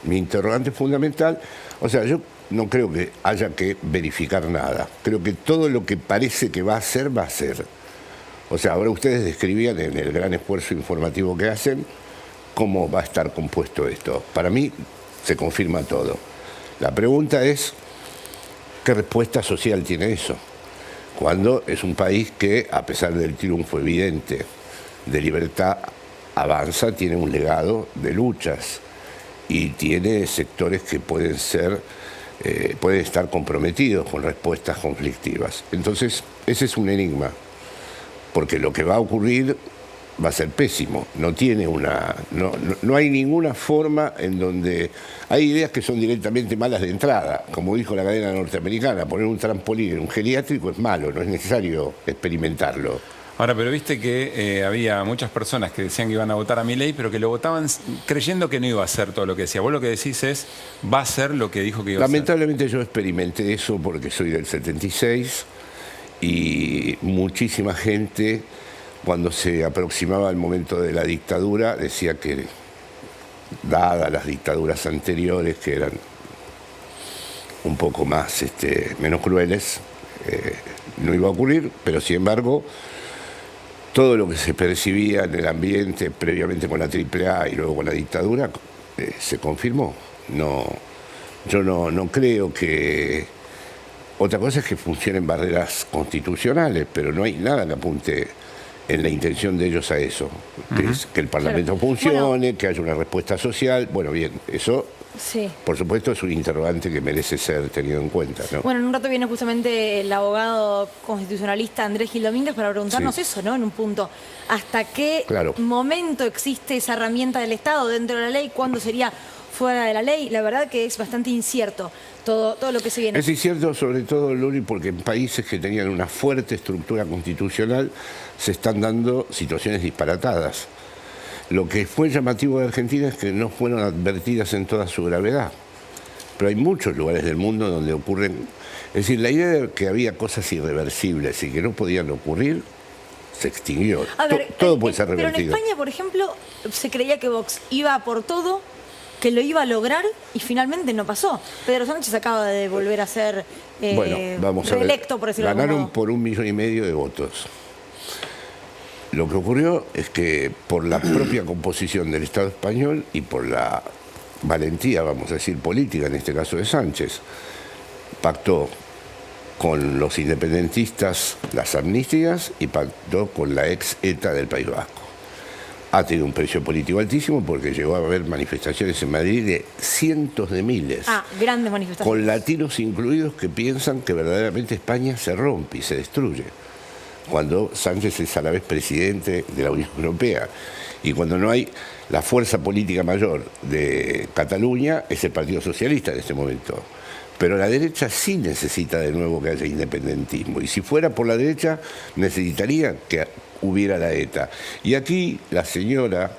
Speaker 20: Mi interrogante es fundamental. O sea, yo no creo que haya que verificar nada. Creo que todo lo que parece que va a ser, va a ser. O sea, ahora ustedes describían en el gran esfuerzo informativo que hacen cómo va a estar compuesto esto. Para mí se confirma todo. La pregunta es, ¿qué respuesta social tiene eso? Cuando es un país que, a pesar del triunfo evidente de libertad, avanza, tiene un legado de luchas y tiene sectores que pueden estar comprometidos con respuestas conflictivas. Entonces, ese es un enigma. Porque lo que va a ocurrir va a ser pésimo. No hay ninguna forma en donde... Hay ideas que son directamente malas de entrada. Como dijo la cadena norteamericana, poner un trampolín en un geriátrico es malo, no es necesario experimentarlo.
Speaker 13: Ahora, pero viste que había muchas personas que decían que iban a votar a Milei, pero que lo votaban creyendo que no iba a hacer todo lo que decía. Vos lo que decís es, va a ser lo que dijo que iba a hacer.
Speaker 20: Lamentablemente yo experimenté eso porque soy del 76... y muchísima gente cuando se aproximaba el momento de la dictadura, decía que, dadas las dictaduras anteriores, que eran un poco más, menos crueles, no iba a ocurrir, pero sin embargo, todo lo que se percibía en el ambiente previamente con la AAA y luego con la dictadura, se confirmó. Yo no creo que... Otra cosa es que funcionen barreras constitucionales, pero no hay nada que apunte en la intención de ellos a eso. Que es que el Parlamento funcione, que haya una respuesta social. Bueno, bien, eso...
Speaker 14: Sí.
Speaker 20: Por supuesto es un interrogante que merece ser tenido en cuenta, ¿no?
Speaker 14: Bueno, en un rato viene justamente el abogado constitucionalista Andrés Gil Domínguez para preguntarnos eso, ¿no? En un punto, ¿hasta qué momento existe esa herramienta del Estado dentro de la ley? ¿Cuándo sería fuera de la ley? La verdad que es bastante incierto todo lo que se viene.
Speaker 20: Es incierto sobre todo, Luli, porque en países que tenían una fuerte estructura constitucional se están dando situaciones disparatadas. Lo que fue llamativo de Argentina es que no fueron advertidas en toda su gravedad. Pero hay muchos lugares del mundo donde ocurren... Es decir, la idea de que había cosas irreversibles y que no podían ocurrir, se extinguió.
Speaker 14: A ver,
Speaker 20: todo puede ser revertido.
Speaker 14: Pero en España, por ejemplo, se creía que Vox iba por todo, que lo iba a lograr y finalmente no pasó. Pedro Sánchez acaba de volver a ser reelecto, por decirlo de algún modo.
Speaker 20: Ganaron por 1,5 millones de votos. Lo que ocurrió es que por la propia composición del Estado español y por la valentía, vamos a decir, política, en este caso de Sánchez, pactó con los independentistas las amnistías y pactó con la ex ETA del País Vasco. Ha tenido un precio político altísimo porque llegó a haber manifestaciones en Madrid de cientos de miles.
Speaker 14: Grandes manifestaciones.
Speaker 20: Con latinos incluidos que piensan que verdaderamente España se rompe y se destruye. Cuando Sánchez es a la vez presidente de la Unión Europea y cuando no hay la fuerza política mayor de Cataluña, es el Partido Socialista en este momento. Pero la derecha sí necesita de nuevo que haya independentismo, y si fuera por la derecha necesitaría que hubiera la ETA. Y aquí la señora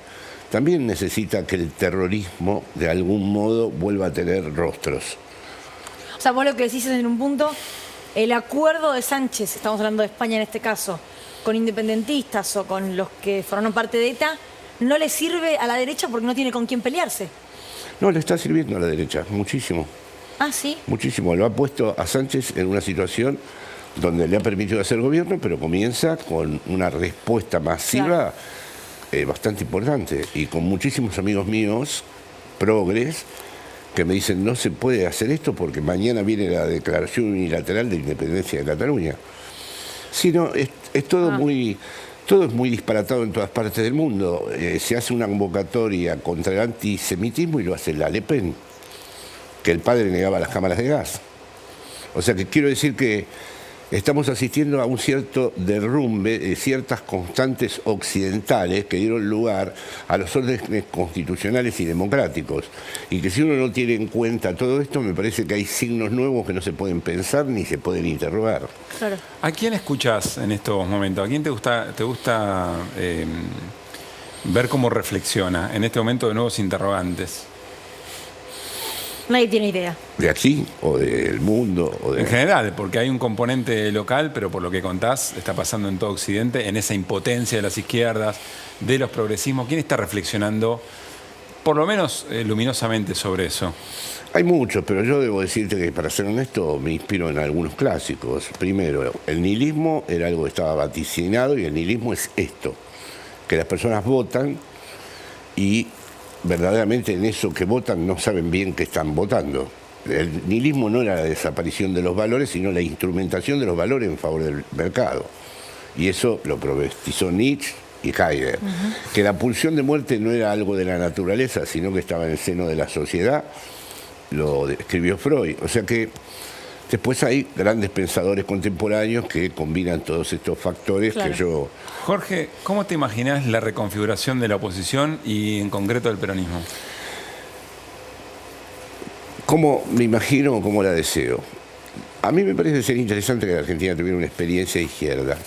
Speaker 20: también necesita que el terrorismo de algún modo vuelva a tener rostros.
Speaker 14: O sea, vos lo que decís es en un punto... El acuerdo de Sánchez, estamos hablando de España en este caso, con independentistas o con los que formaron parte de ETA, no le sirve a la derecha porque no tiene con quién pelearse.
Speaker 20: No, le está sirviendo a la derecha, muchísimo.
Speaker 14: ¿Sí?
Speaker 20: Muchísimo. Lo ha puesto a Sánchez en una situación donde le ha permitido hacer gobierno, pero comienza con una respuesta masiva bastante importante. Y con muchísimos amigos míos, progres, que me dicen no se puede hacer esto porque mañana viene la declaración unilateral de independencia de Cataluña. Sino es todo todo es muy disparatado en todas partes del mundo. Se hace una convocatoria contra el antisemitismo y lo hace la Le Pen, que el padre negaba las cámaras de gas. O sea que quiero decir que estamos asistiendo a un cierto derrumbe de ciertas constantes occidentales que dieron lugar a los órdenes constitucionales y democráticos. Y que si uno no tiene en cuenta todo esto, me parece que hay signos nuevos que no se pueden pensar ni se pueden interrogar.
Speaker 14: Claro.
Speaker 13: ¿A quién escuchás en estos momentos? ¿A quién te gusta ver cómo reflexiona en este momento de nuevos interrogantes?
Speaker 14: Nadie tiene idea.
Speaker 20: ¿De aquí? ¿O del mundo? O
Speaker 13: En general, porque hay un componente local, pero por lo que contás, está pasando en todo Occidente, en esa impotencia de las izquierdas, de los progresismos. ¿Quién está reflexionando, por lo menos luminosamente, sobre eso?
Speaker 20: Hay muchos, pero yo debo decirte que, para ser honesto, me inspiro en algunos clásicos. Primero, el nihilismo era algo que estaba vaticinado, y el nihilismo es esto, que las personas votan y verdaderamente en eso que votan no saben bien qué están votando. El nihilismo no era la desaparición de los valores, sino la instrumentación de los valores en favor del mercado. Y eso lo profetizó Nietzsche y Heidegger. Que la pulsión de muerte no era algo de la naturaleza, sino que estaba en el seno de la sociedad, lo escribió Freud. O sea que después hay grandes pensadores contemporáneos que combinan todos estos factores que yo...
Speaker 13: Jorge, ¿cómo te imaginás la reconfiguración de la oposición y en concreto del peronismo?
Speaker 20: ¿Cómo me imagino o cómo la deseo? A mí me parece ser interesante que la Argentina tuviera una experiencia de izquierda.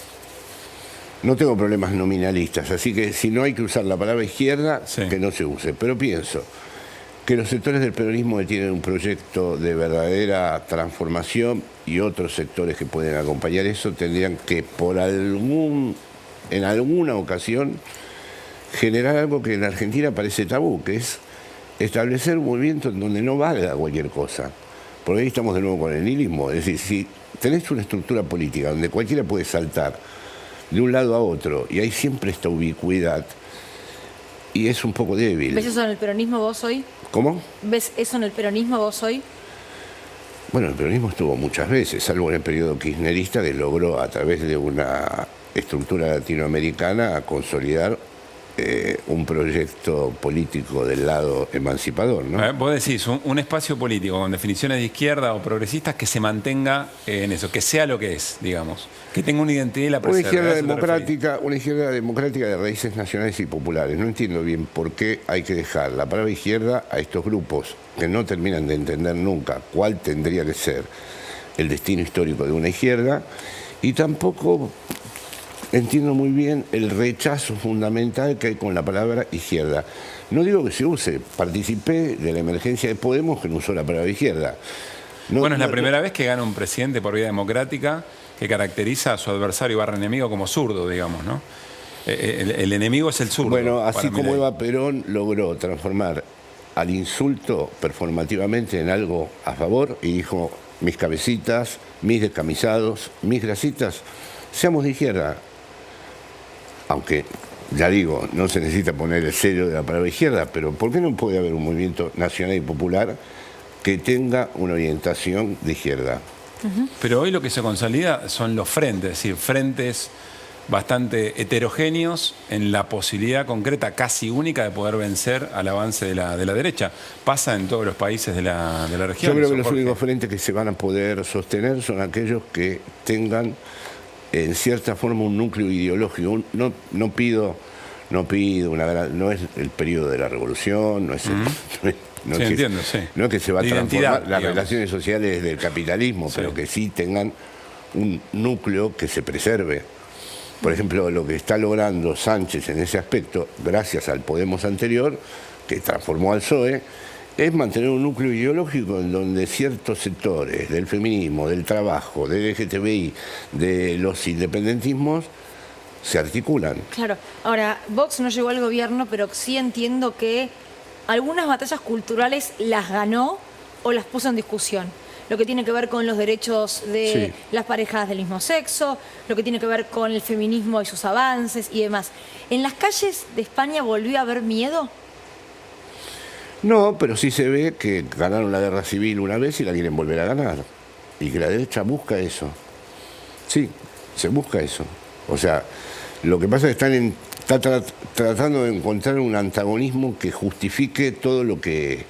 Speaker 20: No tengo problemas nominalistas, así que si no hay que usar la palabra izquierda, que no se use. Pero pienso que los sectores del peronismo que tienen un proyecto de verdadera transformación y otros sectores que pueden acompañar eso tendrían que, por algún en alguna ocasión, generar algo que en Argentina parece tabú, que es establecer un movimiento en donde no valga cualquier cosa. Porque ahí estamos de nuevo con el nihilismo. Es decir, si tenés una estructura política donde cualquiera puede saltar de un lado a otro y hay siempre esta ubicuidad, y es un poco débil.
Speaker 14: ¿Ves eso en el peronismo vos hoy?
Speaker 20: ¿Cómo?
Speaker 14: ¿Ves eso en el peronismo vos hoy?
Speaker 20: Bueno, el peronismo estuvo muchas veces, salvo en el periodo kirchnerista, que logró a través de una estructura latinoamericana consolidar un proyecto político del lado emancipador, ¿no?
Speaker 13: Vos decís, un espacio político con definiciones de izquierda o progresistas que se mantenga en eso, que sea lo que es, digamos, que tenga una identidad y la preserve.
Speaker 20: Una izquierda democrática de raíces nacionales y populares. No entiendo bien por qué hay que dejar la palabra izquierda a estos grupos que no terminan de entender nunca cuál tendría que ser el destino histórico de una izquierda, y tampoco entiendo muy bien el rechazo fundamental que hay con la palabra izquierda. No digo que se use, participé de la emergencia de Podemos que no usó la palabra izquierda.
Speaker 13: Bueno, es la primera vez que gana un presidente por vía democrática que caracteriza a su adversario barra enemigo como zurdo, digamos, ¿no? El enemigo es el zurdo.
Speaker 20: Bueno, así como Eva Perón logró transformar al insulto performativamente en algo a favor y dijo: mis cabecitas, mis descamisados, mis grasitas, seamos de izquierda. Aunque, ya digo, no se necesita poner el sello de la palabra izquierda, pero ¿por qué no puede haber un movimiento nacional y popular que tenga una orientación de izquierda?
Speaker 13: Pero hoy lo que se consolida son los frentes, es decir, frentes bastante heterogéneos en la posibilidad concreta, casi única, de poder vencer al avance de la derecha. Pasa en todos los países de la región.
Speaker 20: Yo creo que los únicos frentes que se van a poder sostener son aquellos que tengan en cierta forma un núcleo ideológico. No pido una gran, no es el periodo de la revolución, no es no es que se va a transformar las relaciones sociales del capitalismo, pero que sí tengan un núcleo que se preserve. Por ejemplo, lo que está logrando Sánchez en ese aspecto, gracias al Podemos anterior, que transformó al PSOE, es mantener un núcleo ideológico en donde ciertos sectores del feminismo, del trabajo, del LGTBI, de los independentismos, se articulan.
Speaker 14: Claro. Ahora, Vox no llegó al gobierno, pero sí entiendo que algunas batallas culturales las ganó o las puso en discusión. Lo que tiene que ver con los derechos de las parejas del mismo sexo, lo que tiene que ver con el feminismo y sus avances y demás. ¿En las calles de España volvió a haber miedo?
Speaker 20: No, pero sí se ve que ganaron la guerra civil una vez y la quieren volver a ganar. Y que la derecha busca eso. Sí, se busca eso. O sea, lo que pasa es que está tratando de encontrar un antagonismo que justifique todo lo que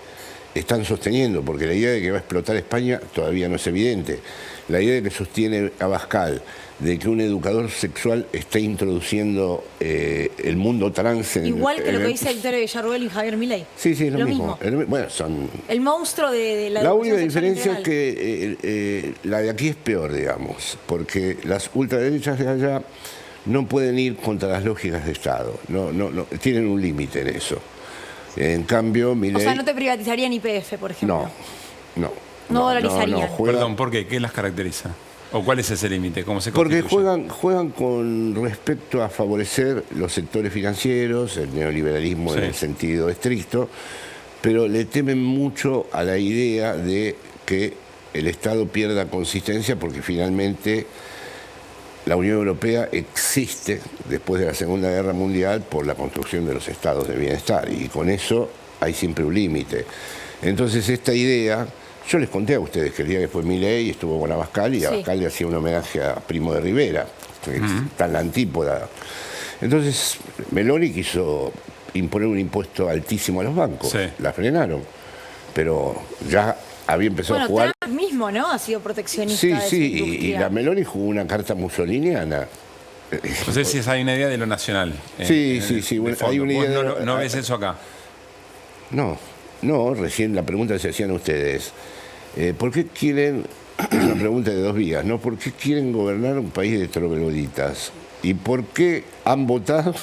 Speaker 20: están sosteniendo, porque la idea de que va a explotar España todavía no es evidente. La idea de que sostiene Abascal, de que un educador sexual está introduciendo el mundo trans en...
Speaker 14: Igual que lo que dice Victoria Villarruel y Javier Milei.
Speaker 20: Sí, es lo mismo. Bueno, son...
Speaker 14: El monstruo de la...
Speaker 20: La única diferencia es que la de aquí es peor, digamos, porque las ultraderechas de allá no pueden ir contra las lógicas de Estado. No, tienen un límite en eso. En cambio, Milei...
Speaker 14: O sea, no te privatizarían IPF, por ejemplo.
Speaker 20: No
Speaker 14: dolarizarían.
Speaker 13: Perdón, ¿por qué? ¿Qué las caracteriza? ¿O cuál es ese límite? ¿Cómo se
Speaker 20: Porque
Speaker 13: constituye?
Speaker 20: juegan con respecto a favorecer los sectores financieros, el neoliberalismo en el sentido estricto, pero le temen mucho a la idea de que el Estado pierda consistencia, porque finalmente la Unión Europea existe después de la Segunda Guerra Mundial por la construcción de los estados de bienestar, y con eso hay siempre un límite. Entonces esta idea... Yo les conté a ustedes que el día que fue Milei estuvo con Abascal y Abascal le hacía un homenaje a Primo de Rivera, que está en la antípoda. Entonces Meloni quiso imponer un impuesto altísimo a los bancos, la frenaron, pero ya había empezado a jugar...
Speaker 14: Trump mismo, ¿no? Ha sido proteccionista de
Speaker 20: y la Meloni jugó una carta mussoliniana.
Speaker 13: No sé si hay una idea de lo nacional.
Speaker 20: Sí, hay una idea...
Speaker 13: ¿No ves eso acá?
Speaker 20: No, recién la pregunta se hacían ustedes. ¿Por qué quieren, es una pregunta de dos vías, ¿no? ¿Por qué quieren gobernar un país de trogloditas? ¿Y por qué han votado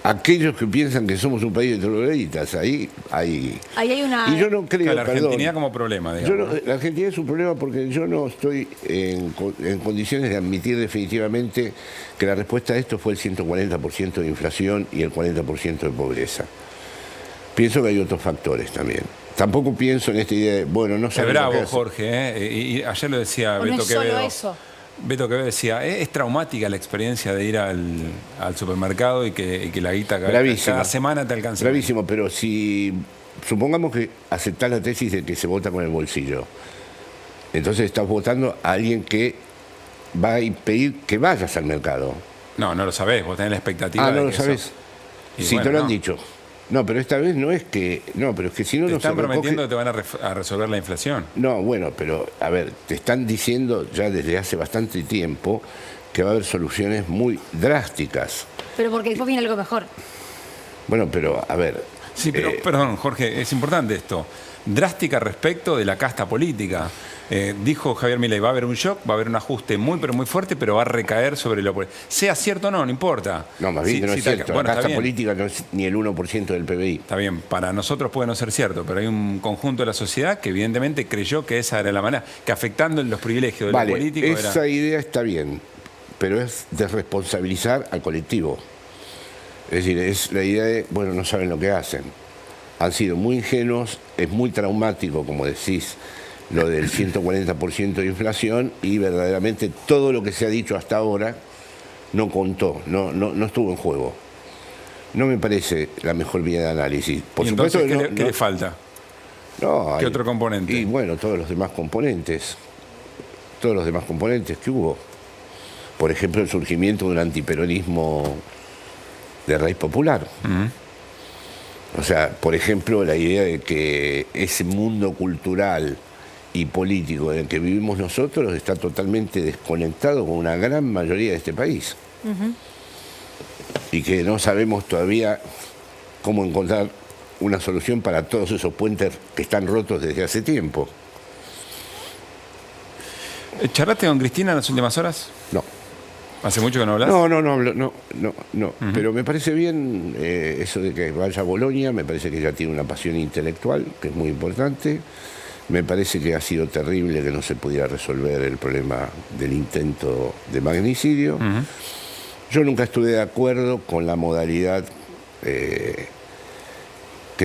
Speaker 20: aquellos que piensan que somos un país de trogloditas, ahí hay
Speaker 14: una...
Speaker 20: Y yo no creo,
Speaker 13: la Argentina como problema, digamos.
Speaker 20: La Argentina es un problema porque yo no estoy en condiciones de admitir definitivamente que la respuesta a esto fue el 140% de inflación y el 40% de pobreza. Pienso que hay otros factores también. Tampoco pienso en esta idea de, bueno, no sabemos.
Speaker 13: Es bravo, Jorge, y ayer lo decía Beto Quevedo. No es solo eso. Beto Quevedo decía, es traumática la experiencia de ir al supermercado y que la guita cada semana te alcanza.
Speaker 20: Bravísimo, pero si supongamos que aceptás la tesis de que se vota con el bolsillo, entonces estás votando a alguien que va a impedir que vayas al mercado.
Speaker 13: No lo sabés, vos tenés la expectativa de que
Speaker 20: no lo sabés. Sí, te lo han dicho. No, pero esta vez no es que... No, pero es que si no...
Speaker 13: Te están prometiendo que te van a resolver la inflación.
Speaker 20: No, bueno, pero, a ver, te están diciendo ya desde hace bastante tiempo que va a haber soluciones muy drásticas.
Speaker 14: Pero porque después viene algo mejor.
Speaker 20: Bueno, pero, a ver...
Speaker 13: Sí, pero, perdón, Jorge, es importante esto. Drástica respecto de la casta política. Dijo Javier Milei, va a haber un shock, va a haber un ajuste muy, pero muy fuerte, pero va a recaer sobre lo... Sea cierto o no, no importa.
Speaker 20: No, más bien que no es cierto. Bueno, la casta política no es ni el 1% del PBI.
Speaker 13: Está bien, para nosotros puede no ser cierto, pero hay un conjunto de la sociedad que evidentemente creyó que esa era la manera, que afectando los privilegios de los políticos
Speaker 20: esa idea está bien, pero es desresponsabilizar al colectivo. Es decir, es la idea de, bueno, no saben lo que hacen. Han sido muy ingenuos, es muy traumático, como decís, lo del 140% de inflación, y verdaderamente todo lo que se ha dicho hasta ahora no contó, no estuvo en juego. No me parece la mejor vía de análisis. Por supuesto,
Speaker 13: ¿qué le falta? ¿Qué otro componente?
Speaker 20: Y bueno, todos los demás componentes que hubo. Por ejemplo, el surgimiento de un antiperonismo de raíz popular. O sea, por ejemplo, la idea de que ese mundo cultural y político en el que vivimos nosotros está totalmente desconectado con una gran mayoría de este país. Y que no sabemos todavía cómo encontrar una solución para todos esos puentes que están rotos desde hace tiempo.
Speaker 13: ¿Charlaste con Cristina en las últimas horas?
Speaker 20: No.
Speaker 13: ¿Hace mucho que no hablas?
Speaker 20: No hablo. Pero me parece bien eso de que vaya a Bolonia, me parece que ella tiene una pasión intelectual, que es muy importante. Me parece que ha sido terrible que no se pudiera resolver el problema del intento de magnicidio. Yo nunca estuve de acuerdo con la modalidad que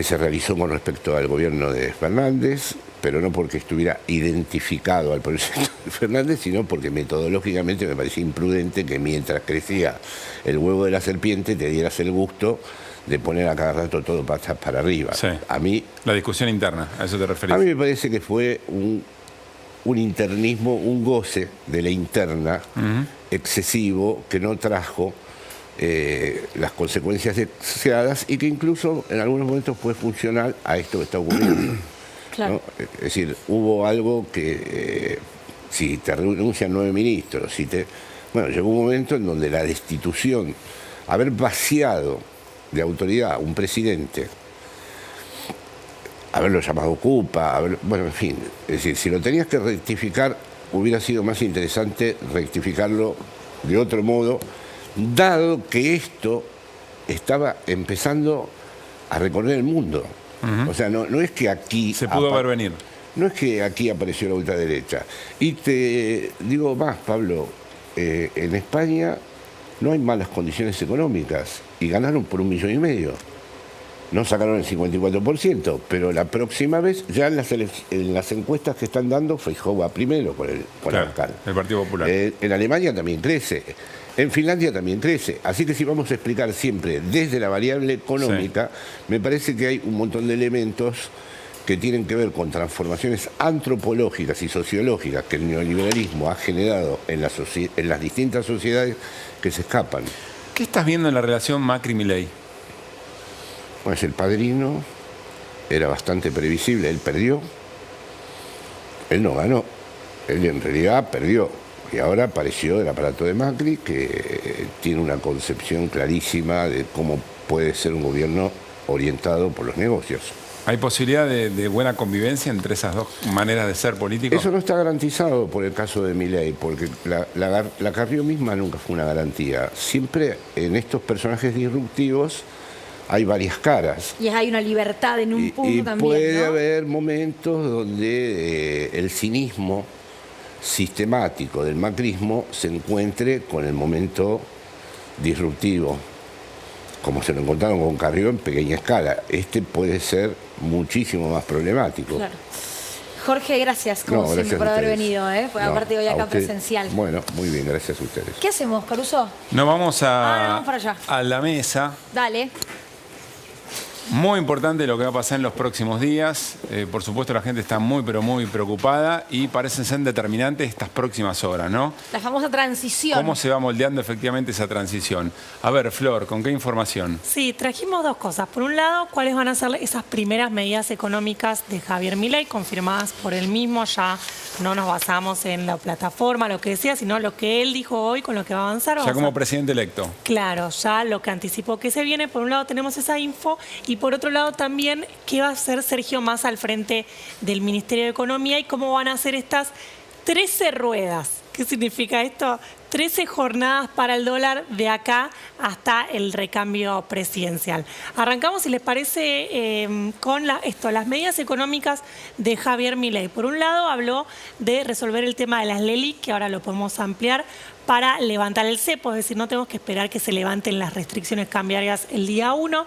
Speaker 20: se realizó con respecto al gobierno de Fernández, pero no porque estuviera identificado al proyecto de Fernández, sino porque metodológicamente me parecía imprudente que mientras crecía el huevo de la serpiente te dieras el gusto de poner a cada rato todo patas para arriba.
Speaker 13: Sí.
Speaker 20: A mí...
Speaker 13: La discusión interna, ¿a eso te referís?
Speaker 20: A mí me parece que fue un internismo, un goce de la interna excesivo que no trajo las consecuencias deseadas y que incluso en algunos momentos fue funcional a esto que está ocurriendo.
Speaker 14: Claro.
Speaker 20: ¿No? Es decir, hubo algo que si te renuncian 9 ministros, bueno, llegó un momento en donde la destitución, haber vaciado de autoridad a un presidente, haberlo llamado Cupa, bueno, en fin, es decir, si lo tenías que rectificar, hubiera sido más interesante rectificarlo de otro modo, dado que esto estaba empezando a recorrer el mundo. O sea, no es que aquí...
Speaker 13: Se pudo ver venir.
Speaker 20: No es que aquí apareció la ultraderecha. Y te digo más, Pablo, en España no hay malas condiciones económicas y ganaron por 1,5 millones. No sacaron el 54%, pero la próxima vez, ya en las encuestas que están dando, Feijóo va primero con el alcalde.
Speaker 13: El Partido Popular.
Speaker 20: En Alemania también crece. En Finlandia también crece. Así que si vamos a explicar siempre desde la variable económica, me parece que hay un montón de elementos que tienen que ver con transformaciones antropológicas y sociológicas que el neoliberalismo ha generado en las distintas sociedades que se escapan.
Speaker 13: ¿Qué estás viendo en la relación Macri-Milei?
Speaker 20: Pues el padrino era bastante previsible. Él perdió. Él no ganó. Él en realidad perdió. Y ahora apareció el aparato de Macri, que tiene una concepción clarísima de cómo puede ser un gobierno orientado por los negocios.
Speaker 13: ¿Hay posibilidad de buena convivencia entre esas dos maneras de ser político?
Speaker 20: Eso no está garantizado por el caso de Milei, porque la Carrió misma nunca fue una garantía. Siempre en estos personajes disruptivos hay varias caras.
Speaker 14: Y hay una libertad en un punto también,
Speaker 20: puede
Speaker 14: ¿no?
Speaker 20: haber momentos donde el cinismo sistemático del macrismo se encuentre con el momento disruptivo, como se lo encontraron con Carrió en pequeña escala. Este puede ser muchísimo más problemático.
Speaker 14: Claro. Jorge, gracias, como siempre, por haber venido, porque aparte hoy acá presencial.
Speaker 20: Bueno, muy bien, gracias a ustedes.
Speaker 14: ¿Qué hacemos, Caruso?
Speaker 13: Nos vamos
Speaker 14: vamos para allá.
Speaker 13: a la mesa.
Speaker 14: Dale.
Speaker 13: Muy importante lo que va a pasar en los próximos días. Por supuesto, la gente está muy, pero muy preocupada y parecen ser determinantes estas próximas horas, ¿no?
Speaker 14: La famosa transición.
Speaker 13: ¿Cómo se va moldeando efectivamente esa transición? A ver, Flor, ¿con qué información?
Speaker 19: Sí, trajimos dos cosas. Por un lado, cuáles van a ser esas primeras medidas económicas de Javier Milei, confirmadas por él mismo. Ya no nos basamos en la plataforma, lo que decía, sino lo que él dijo hoy con lo que va a avanzar.
Speaker 13: Ya como presidente electo.
Speaker 19: Claro, ya lo que anticipó que se viene. Por un lado tenemos esa info y por otro lado también qué va a hacer Sergio Massa al frente del Ministerio de Economía y cómo van a ser estas 13 ruedas. ¿Qué significa esto? 13 jornadas para el dólar de acá hasta el recambio presidencial. Arrancamos, si les parece, con las medidas económicas de Javier Milei. Por un lado, habló de resolver el tema de las LELIQ, que ahora lo podemos ampliar, para levantar el cepo, es decir, no tenemos que esperar que se levanten las restricciones cambiarias el día 1.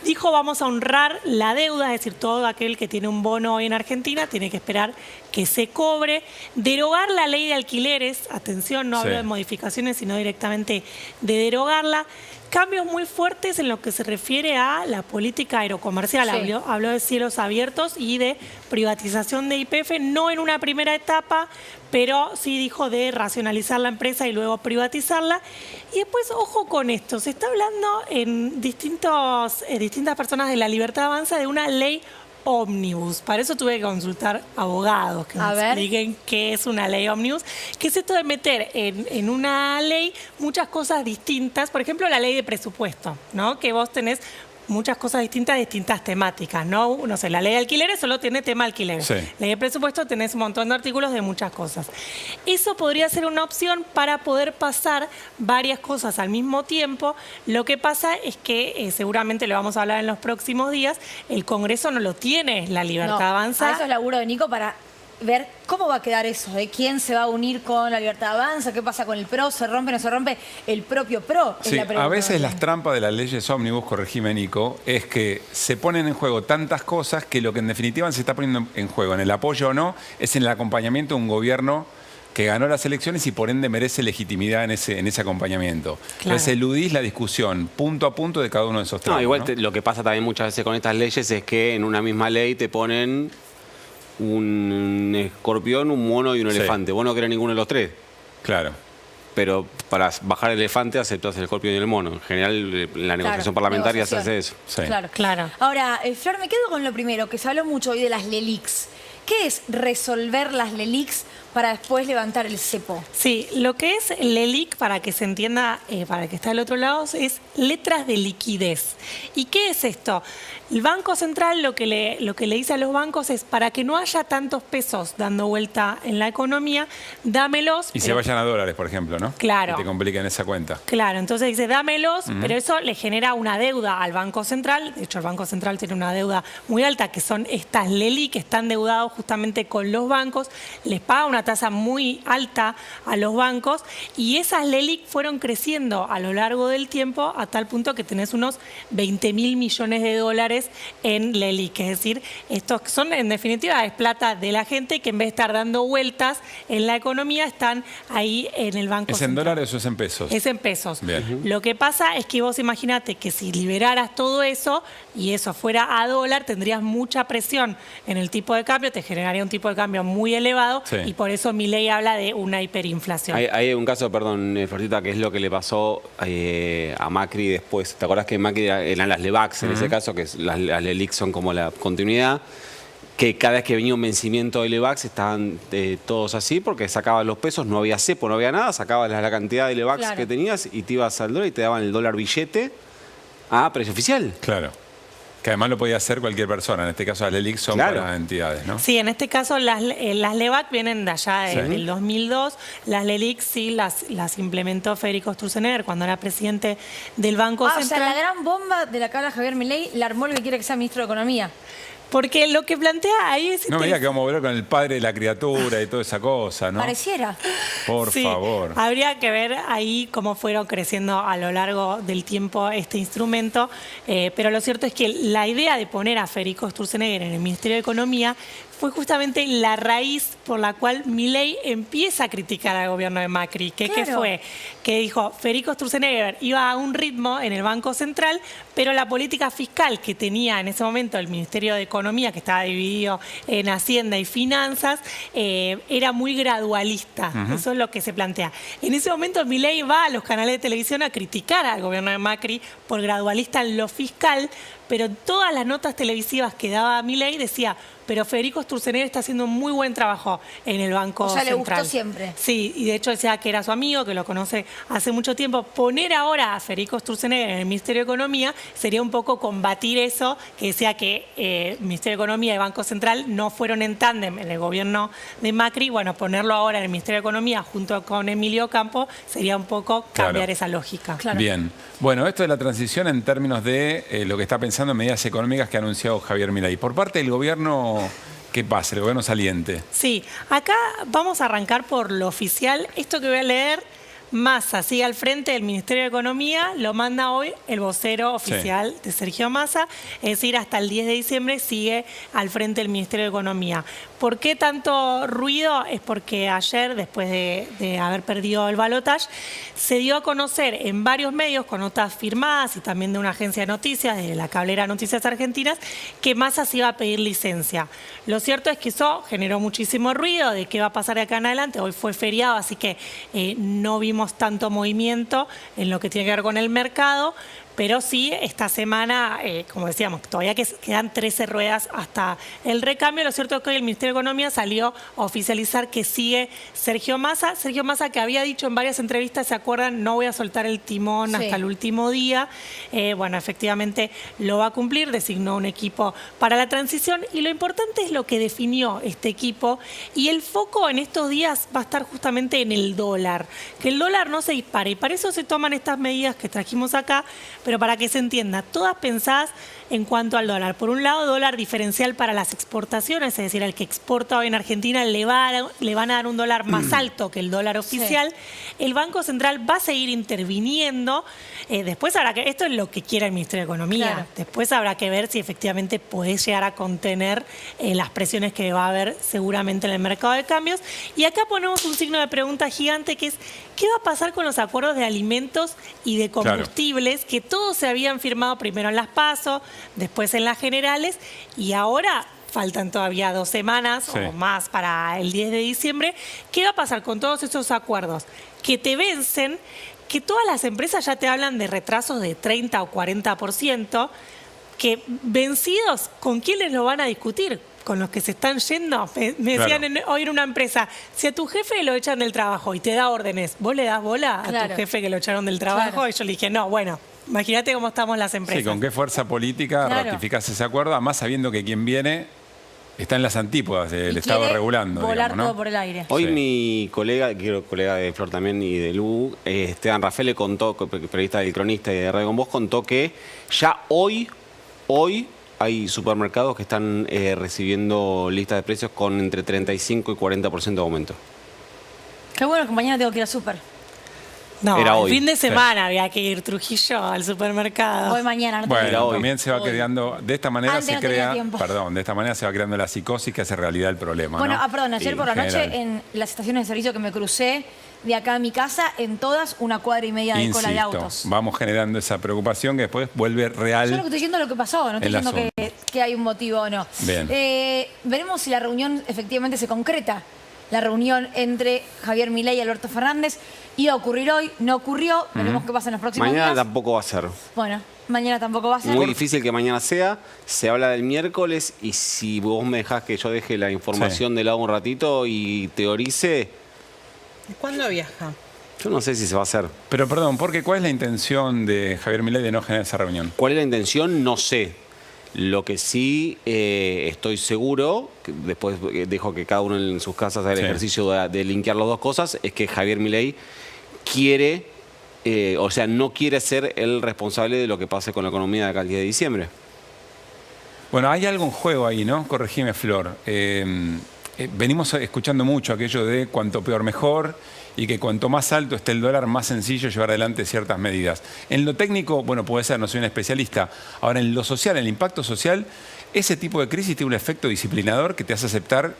Speaker 19: Dijo, vamos a honrar la deuda, es decir, todo aquel que tiene un bono hoy en Argentina tiene que esperar que se cobre. Derogar la ley de alquileres, atención, no hablo de modificaciones, sino directamente de derogarla. Cambios muy fuertes en lo que se refiere a la política aerocomercial.
Speaker 14: Sí.
Speaker 19: Habló de cielos abiertos y de privatización de YPF, no en una primera etapa, pero sí dijo de racionalizar la empresa y luego privatizarla. Y después, ojo con esto, se está hablando en distintas personas de La Libertad Avanza de una ley ómnibus. Para eso tuve que consultar abogados que nos expliquen qué es una ley ómnibus, que es esto de meter en una ley muchas cosas distintas. Por ejemplo, la ley de presupuesto, ¿no? Que vos tenés muchas cosas distintas, distintas temáticas, ¿no? No sé, la ley de alquileres solo tiene tema alquileres.
Speaker 13: Sí.
Speaker 19: Ley de presupuesto tenés un montón de artículos de muchas cosas. Eso podría ser una opción para poder pasar varias cosas al mismo tiempo. Lo que pasa es que, seguramente lo vamos a hablar en los próximos días, el Congreso no lo tiene, La Libertad Avanza.
Speaker 14: Eso es laburo de Nico para ver cómo va a quedar eso, de quién se va a unir con La Libertad Avanza, qué pasa con el PRO, se rompe, no se rompe, el propio PRO.
Speaker 13: Sí, a veces las trampas de las leyes ómnibus, corregime Nico, es que se ponen en juego tantas cosas que lo que en definitiva se está poniendo en juego, en el apoyo o no, es en el acompañamiento de un gobierno que ganó las elecciones y por ende merece legitimidad en ese acompañamiento.
Speaker 19: Claro.
Speaker 13: Entonces eludís la discusión punto a punto de cada uno de esos tramos.
Speaker 15: No, igual lo que pasa también muchas veces con estas leyes es que en una misma ley te ponen un escorpión, un mono y un elefante. Vos no querés ninguno de los tres.
Speaker 13: Claro.
Speaker 15: Pero para bajar el elefante aceptás el escorpión y el mono. En general, en la negociación parlamentaria se hace eso.
Speaker 13: Sí.
Speaker 14: Claro. Ahora, Flor, me quedo con lo primero, que se habló mucho hoy de las LELIQs. ¿Qué es resolver las LELIQs para después levantar el cepo?
Speaker 19: Sí, lo que es LELIQ, para que se entienda, para el que está del otro lado, es letras de liquidez. ¿Y qué es esto? El Banco Central lo que le dice a los bancos es, para que no haya tantos pesos dando vuelta en la economía, dámelos.
Speaker 13: Y se vayan a dólares, por ejemplo, ¿no?
Speaker 19: Claro.
Speaker 13: Y te compliquen esa cuenta.
Speaker 19: Claro, entonces dice, dámelos, pero eso le genera una deuda al Banco Central. De hecho, el Banco Central tiene una deuda muy alta, que son estas LELIQ, que están endeudados justamente con los bancos. Les paga una tasa muy alta a los bancos y esas LELIQ fueron creciendo a lo largo del tiempo a tal punto que tenés unos 20.000 millones de dólares en LELIQ. Es decir, estos son, en definitiva, es plata de la gente que en vez de estar dando vueltas en la economía, están ahí en el Banco Central.
Speaker 13: ¿Es en dólares o es en pesos?
Speaker 19: Es en pesos.
Speaker 13: Bien.
Speaker 19: Lo que pasa es que vos imaginate que si liberaras todo eso y eso fuera a dólar, tendrías mucha presión en el tipo de cambio, te generaría un tipo de cambio muy elevado y por eso Milei habla de una hiperinflación.
Speaker 15: Hay un caso, perdón, Florcita, que es lo que le pasó a Macri después. ¿Te acordás que Macri eran las LEVAX en ese caso, que las LELIQ son como la continuidad? Que cada vez que venía un vencimiento de LEVAX estaban todos así porque sacabas los pesos, no había cepo, no había nada, sacabas la cantidad de LEVAX que tenías y te ibas al dólar y te daban el dólar billete a precio oficial.
Speaker 13: Claro. Que además lo podía hacer cualquier persona. En este caso las LELIC son para entidades, ¿no?
Speaker 19: Sí, en este caso las LEVAC vienen de allá del 2002. Las LELIC sí las implementó Federico Sturzenegger cuando era presidente del Banco Central.
Speaker 14: O sea, la gran bomba de la que habla Javier Milei la armó el que quiere que sea ministro de Economía.
Speaker 19: Porque lo que plantea ahí es...
Speaker 13: No me diga que vamos a volver con el padre de la criatura y toda esa cosa, ¿no?
Speaker 14: Pareciera.
Speaker 13: Por favor.
Speaker 19: Habría que ver ahí cómo fueron creciendo a lo largo del tiempo este instrumento, pero lo cierto es que la idea de poner a Federico Sturzenegger en el Ministerio de Economía fue justamente la raíz por la cual Milei empieza a criticar al gobierno de Macri. ¿Qué fue? Que dijo, Federico Sturzenegger iba a un ritmo en el Banco Central, pero la política fiscal que tenía en ese momento el Ministerio de Economía, que estaba dividido en Hacienda y Finanzas, era muy gradualista. Eso es lo que se plantea. En ese momento Milei va a los canales de televisión a criticar al gobierno de Macri por gradualista en lo fiscal, pero en todas las notas televisivas que daba Milei decía, pero Federico Sturzenegger está haciendo un muy buen trabajo en el Banco Central.
Speaker 14: O sea, le gustó siempre.
Speaker 19: Sí, y de hecho decía que era su amigo, que lo conoce hace mucho tiempo. Poner ahora a Federico Sturzenegger en el Ministerio de Economía sería un poco combatir eso, que decía que el Ministerio de Economía y Banco Central no fueron en tándem en el gobierno de Macri. Bueno, ponerlo ahora en el Ministerio de Economía junto con Emilio Campo sería un poco cambiar esa lógica.
Speaker 13: Bien. Bueno, esto de la transición en términos de lo que está pensando en medidas económicas que ha anunciado Javier Milei. Por parte del gobierno, ¿qué pasa? El gobierno saliente.
Speaker 19: Sí, acá vamos a arrancar por lo oficial. Esto que voy a leer, Massa sigue al frente del Ministerio de Economía, lo manda hoy el vocero oficial de Sergio Massa, es decir, hasta el 10 de diciembre sigue al frente del Ministerio de Economía. ¿Por qué tanto ruido? Es porque ayer, después de haber perdido el balotaje, se dio a conocer en varios medios, con notas firmadas y también de una agencia de noticias, de la cablera Noticias Argentinas, que Massa se iba a pedir licencia. Lo cierto es que eso generó muchísimo ruido de qué va a pasar de acá en adelante. Hoy fue feriado, así que no vimos tanto movimiento en lo que tiene que ver con el mercado, pero sí, esta semana, como decíamos, todavía quedan 13 ruedas hasta el recambio. Lo cierto es que hoy el Ministerio de Economía salió a oficializar que sigue Sergio Massa. Sergio Massa, que había dicho en varias entrevistas, ¿se acuerdan? No voy a soltar el timón hasta el último día. Bueno, efectivamente lo va a cumplir, designó un equipo para la transición y lo importante es lo que definió este equipo y el foco en estos días va a estar justamente en el dólar, que el dólar no se dispare y para eso se toman estas medidas que trajimos acá, pero para que se entienda, todas pensadas en cuanto al dólar. Por un lado, dólar diferencial para las exportaciones, es decir, al que exporta hoy en Argentina le van a dar un dólar más alto que el dólar oficial. El Banco Central va a seguir interviniendo. Después habrá que, esto es lo que quiera el Ministerio de Economía. Después habrá que ver si efectivamente puede llegar a contener las presiones que va a haber seguramente en el mercado de cambios. Y acá ponemos un signo de pregunta gigante que es, ¿qué va a pasar con los acuerdos de alimentos y de combustibles que todos se habían firmado primero en las PASO, después en las generales y ahora faltan todavía 2 semanas o más para el 10 de diciembre? ¿Qué va a pasar con todos esos acuerdos que te vencen, que todas las empresas ya te hablan de retrasos de 30 o 40%, que vencidos, ¿con quiénes lo van a discutir? ¿Con los que se están yendo? Me decían hoy en una empresa, si a tu jefe lo echan del trabajo y te da órdenes, ¿vos le das bola a tu jefe que lo echaron del trabajo? Y yo le dije, no, bueno, imagínate cómo estamos las empresas.
Speaker 13: Sí, con qué fuerza política ratificás ese acuerdo, además sabiendo que quien viene está en las antípodas del Estado regulando.
Speaker 14: Volar
Speaker 13: digamos, ¿no?
Speaker 14: todo por el aire.
Speaker 15: Hoy mi colega, colega de Flor también y de Lu, Esteban Rafael, le contó, periodista del Cronista y de Radio Con Vos, contó que ya hoy hay supermercados que están recibiendo listas de precios con entre 35 y 40% de aumento.
Speaker 14: Qué bueno que mañana tengo que ir al súper.
Speaker 19: No, era hoy. El fin de semana había que ir Trujillo al supermercado.
Speaker 14: Hoy mañana. No
Speaker 13: bueno, también se va creando, de esta manera se crea, de esta manera se va creando la psicosis que hace realidad el problema.
Speaker 14: Bueno,
Speaker 13: ¿no?
Speaker 14: Perdón, ayer por la noche en las estaciones de servicio que me crucé de acá a mi casa, en todas 1,5 cuadras de cola de autos.
Speaker 13: Vamos generando esa preocupación que después vuelve real.
Speaker 14: Yo lo que estoy diciendo es lo que pasó, no estoy diciendo que hay un motivo o no.
Speaker 13: Bien.
Speaker 14: Veremos si la reunión efectivamente se concreta. La reunión entre Javier Milei y Alberto Fernández iba a ocurrir hoy, no ocurrió. Veremos qué pasa en los próximos días.
Speaker 15: Mañana tampoco va a ser.
Speaker 14: Bueno, mañana tampoco va a ser.
Speaker 15: Muy difícil que mañana sea. Se habla del miércoles y si vos me dejás que yo deje la información de lado un ratito y teorice...
Speaker 18: ¿Cuándo viaja?
Speaker 15: Yo no sé si se va a hacer.
Speaker 13: Pero perdón, porque ¿cuál es la intención de Javier Milei de no generar esa reunión?
Speaker 15: ¿Cuál es la intención? No sé. Lo que sí estoy seguro, que después dejo que cada uno en sus casas haga el ejercicio de linkear las dos cosas, es que Javier Milei quiere, o sea, no quiere ser el responsable de lo que pase con la economía de acá al 10 de diciembre.
Speaker 13: Bueno, hay algo en juego ahí, ¿no? Corregime, Flor. Venimos escuchando mucho aquello de cuanto peor mejor y que cuanto más alto esté el dólar, más sencillo llevar adelante ciertas medidas. En lo técnico, bueno, puede ser, no soy un especialista. Ahora, en lo social, en el impacto social, ese tipo de crisis tiene un efecto disciplinador que te hace aceptar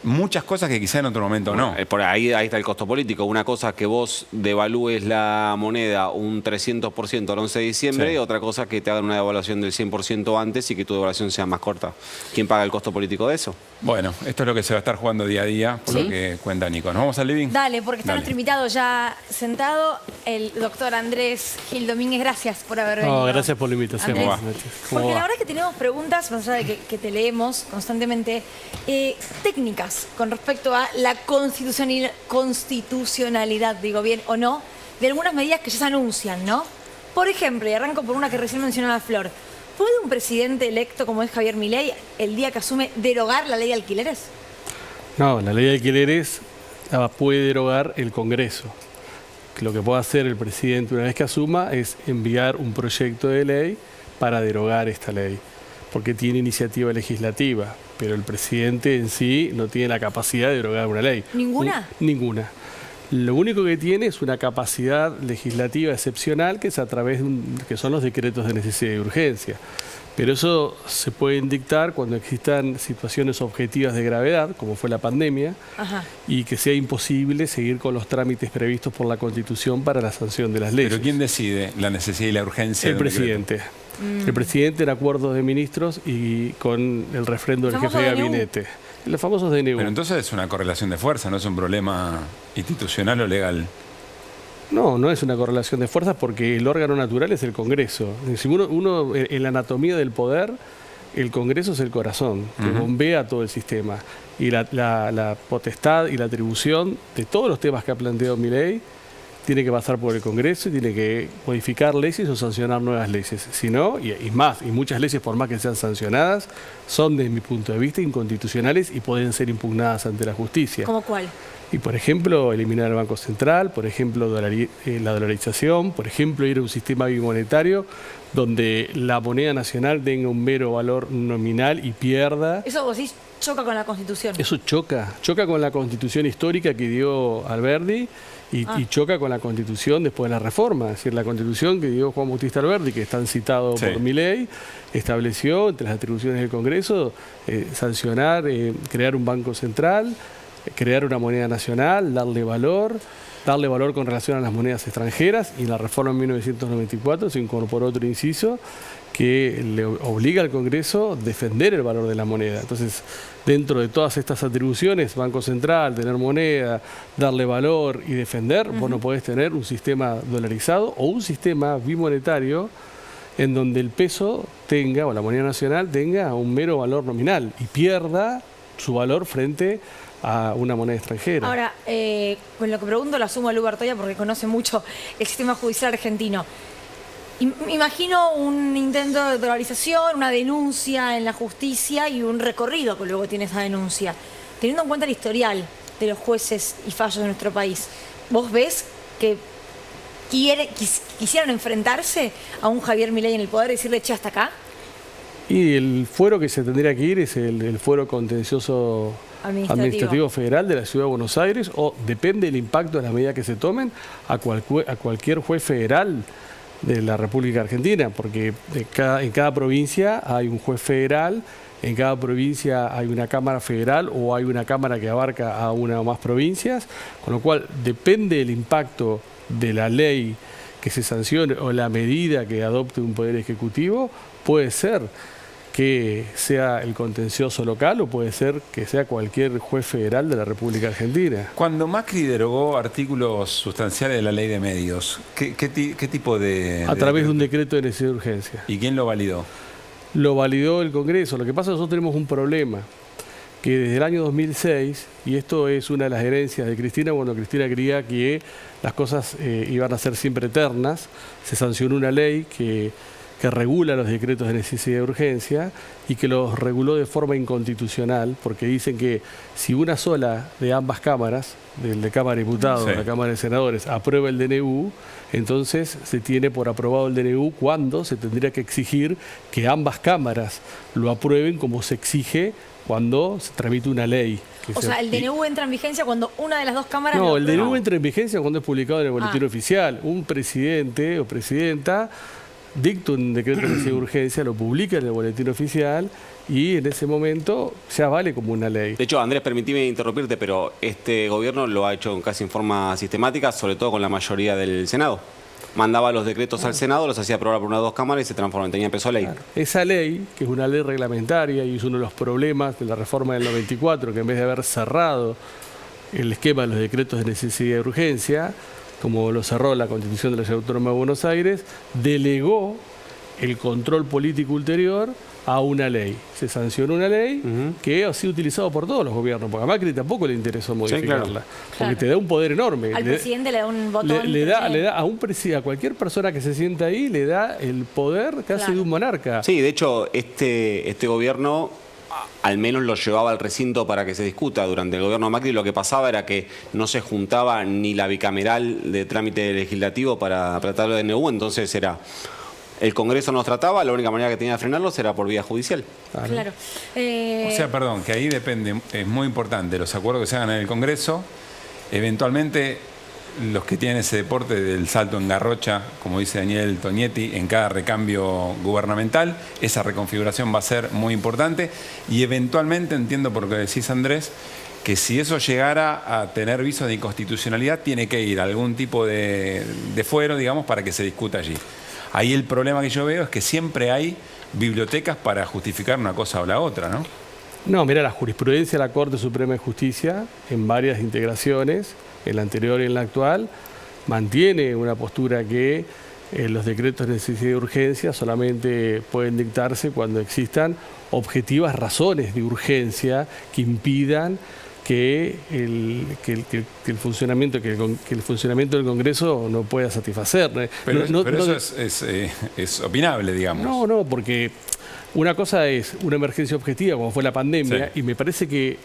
Speaker 13: muchas cosas que quizá en otro momento no.
Speaker 15: Por ahí está el costo político. Una cosa es que vos devalúes la moneda un 300% al 11 de diciembre y otra cosa que te hagan una devaluación del 100% antes y que tu devaluación sea más corta. ¿Quién paga el costo político de eso?
Speaker 13: Bueno, esto es lo que se va a estar jugando día a día, por lo que cuenta Nico. ¿Nos vamos al living?
Speaker 14: Dale, porque está nuestro invitado ya sentado, el doctor Andrés Gil Domínguez. Gracias por haber venido.
Speaker 21: Gracias por la invitación.
Speaker 14: Andrés, porque la verdad es que tenemos preguntas, más allá de que te leemos constantemente, técnicas con respecto a la constitucionalidad, digo bien o no, de algunas medidas que ya se anuncian, ¿no? Por ejemplo, y arranco por una que recién mencionaba Flor, ¿puede un presidente electo como es Javier Milei, el día que asume, derogar la ley de alquileres?
Speaker 21: No, la ley de alquileres la puede derogar el Congreso. Lo que puede hacer el presidente una vez que asuma es enviar un proyecto de ley para derogar esta ley, porque tiene iniciativa legislativa, pero el presidente en sí no tiene la capacidad de derogar una ley.
Speaker 14: ¿Ninguna?
Speaker 21: Ninguna. Lo único que tiene es una capacidad legislativa excepcional, que es a través de que son los decretos de necesidad y urgencia. Pero eso se puede dictar cuando existan situaciones objetivas de gravedad, como fue la pandemia, y que sea imposible seguir con los trámites previstos por la Constitución para la sanción de las leyes.
Speaker 13: ¿Pero quién decide la necesidad y la urgencia?
Speaker 21: El presidente. El presidente en acuerdos de ministros y con el refrendo del jefe de gabinete. Los famosos DNU.
Speaker 13: Pero entonces es una correlación de fuerza, no es un problema institucional o legal.
Speaker 21: No, no es una correlación de fuerzas porque el órgano natural es el Congreso. Si uno en la anatomía del poder, el Congreso es el corazón, que bombea todo el sistema. Y la potestad y la atribución de todos los temas que ha planteado Milei tiene que pasar por el Congreso y tiene que modificar leyes o sancionar nuevas leyes. Si no, y muchas leyes, por más que sean sancionadas, son desde mi punto de vista inconstitucionales y pueden ser impugnadas ante la justicia.
Speaker 14: ¿Cómo cuál?
Speaker 21: Y por ejemplo, eliminar el Banco Central, por ejemplo, la dolarización, por ejemplo, ir a un sistema bimonetario donde la moneda nacional tenga un mero valor nominal y pierda.
Speaker 14: Eso vos decís choca con la Constitución.
Speaker 21: Eso choca con la Constitución histórica que dio Alberdi y choca con la Constitución después de la reforma. Es decir, la Constitución que dio Juan Bautista Alberdi, que están citados por Milei, estableció entre las atribuciones del Congreso sancionar, crear un Banco Central, crear una moneda nacional, darle valor con relación a las monedas extranjeras, y en la reforma en 1994 se incorporó otro inciso que le obliga al Congreso a defender el valor de la moneda. Entonces, dentro de todas estas atribuciones, Banco Central, tener moneda, darle valor y defender, vos no podés tener un sistema dolarizado o un sistema bimonetario en donde el peso tenga, o la moneda nacional tenga un mero valor nominal y pierda su valor frente a una moneda extranjera.
Speaker 14: Ahora, con lo que pregunto lo asumo a Lu Bertoia porque conoce mucho el sistema judicial argentino. Imagino un intento de dolarización, una denuncia en la justicia y un recorrido que luego tiene esa denuncia. Teniendo en cuenta el historial de los jueces y fallos de nuestro país, ¿vos ves que quisieran enfrentarse a un Javier Milei en el poder y decirle, che, hasta acá?
Speaker 21: Y el fuero que se tendría que ir es el fuero contencioso administrativo federal de la Ciudad de Buenos Aires, o depende del impacto de las medidas que se tomen a cualquier juez federal de la República Argentina, porque en cada provincia hay un juez federal, en cada provincia hay una cámara federal o hay una cámara que abarca a una o más provincias, con lo cual depende del impacto de la ley que se sancione o la medida que adopte un poder ejecutivo, puede ser que sea el contencioso local o puede ser que sea cualquier juez federal de la República Argentina.
Speaker 13: Cuando Macri derogó artículos sustanciales de la ley de medios, ¿qué tipo de...?
Speaker 21: A través de un decreto de necesidad de urgencia.
Speaker 13: ¿Y quién lo validó?
Speaker 21: Lo validó el Congreso. Lo que pasa es que nosotros tenemos un problema, que desde el año 2006, y esto es una de las herencias de Cristina, cuando Cristina creía que las cosas iban a ser siempre eternas, se sancionó una ley que que regula los decretos de necesidad de urgencia y que los reguló de forma inconstitucional, porque dicen que si una sola de ambas cámaras, de Cámara de Diputados, de la Cámara de Senadores, aprueba el DNU, entonces se tiene por aprobado el DNU cuando se tendría que exigir que ambas cámaras lo aprueben como se exige cuando se tramite una ley.
Speaker 14: O sea, el DNU entra en vigencia cuando una de las dos cámaras...
Speaker 21: No, el DNU entra en vigencia cuando es publicado en el boletín oficial. Un presidente o presidenta dicta un decreto de urgencia, lo publica en el boletín oficial y en ese momento ya vale como una ley.
Speaker 15: De hecho, Andrés, permitime interrumpirte, pero este gobierno lo ha hecho casi en forma sistemática, sobre todo con la mayoría del Senado. Mandaba los decretos al Senado, los hacía aprobar por una o dos cámaras y se transformó, empezó ley.
Speaker 21: Claro. Esa ley, que es una ley reglamentaria y es uno de los problemas de la reforma del 94, que en vez de haber cerrado el esquema de los decretos de necesidad de urgencia, como lo cerró la Constitución de la Ciudad Autónoma de Buenos Aires, delegó el control político ulterior a una ley. Se sancionó una ley que ha sido utilizada por todos los gobiernos, porque a Macri tampoco le interesó modificarla, porque te da un poder enorme.
Speaker 14: Al presidente le da un botón.
Speaker 21: Le da a cualquier persona que se sienta ahí, le da el poder casi de un monarca.
Speaker 15: Sí, de hecho, este gobierno al menos lo llevaba al recinto para que se discuta. Durante el gobierno de Macri lo que pasaba era que no se juntaba ni la bicameral de trámite legislativo para tratarlo de DNU, entonces era... El Congreso nos trataba, la única manera que tenía de frenarlos era por vía judicial.
Speaker 14: Claro.
Speaker 13: O sea, perdón, que ahí depende, es muy importante, los acuerdos que se hagan en el Congreso, eventualmente los que tienen ese deporte del salto en garrocha, como dice Daniel Tonietti, en cada recambio gubernamental, esa reconfiguración va a ser muy importante y eventualmente, entiendo por lo que decís Andrés, que si eso llegara a tener visos de inconstitucionalidad, tiene que ir a algún tipo de fuero, digamos, para que se discuta allí. Ahí el problema que yo veo es que siempre hay bibliotecas para justificar una cosa o la otra, ¿no?
Speaker 21: No, mira, la jurisprudencia de la Corte Suprema de Justicia, en varias integraciones, en la anterior y en la actual, mantiene una postura que los decretos de necesidad de urgencia solamente pueden dictarse cuando existan objetivas razones de urgencia que impidan que el funcionamiento del Congreso no pueda satisfacer.
Speaker 13: Pero eso es opinable, digamos.
Speaker 21: No, porque una cosa es una emergencia objetiva, como fue la pandemia, y me parece que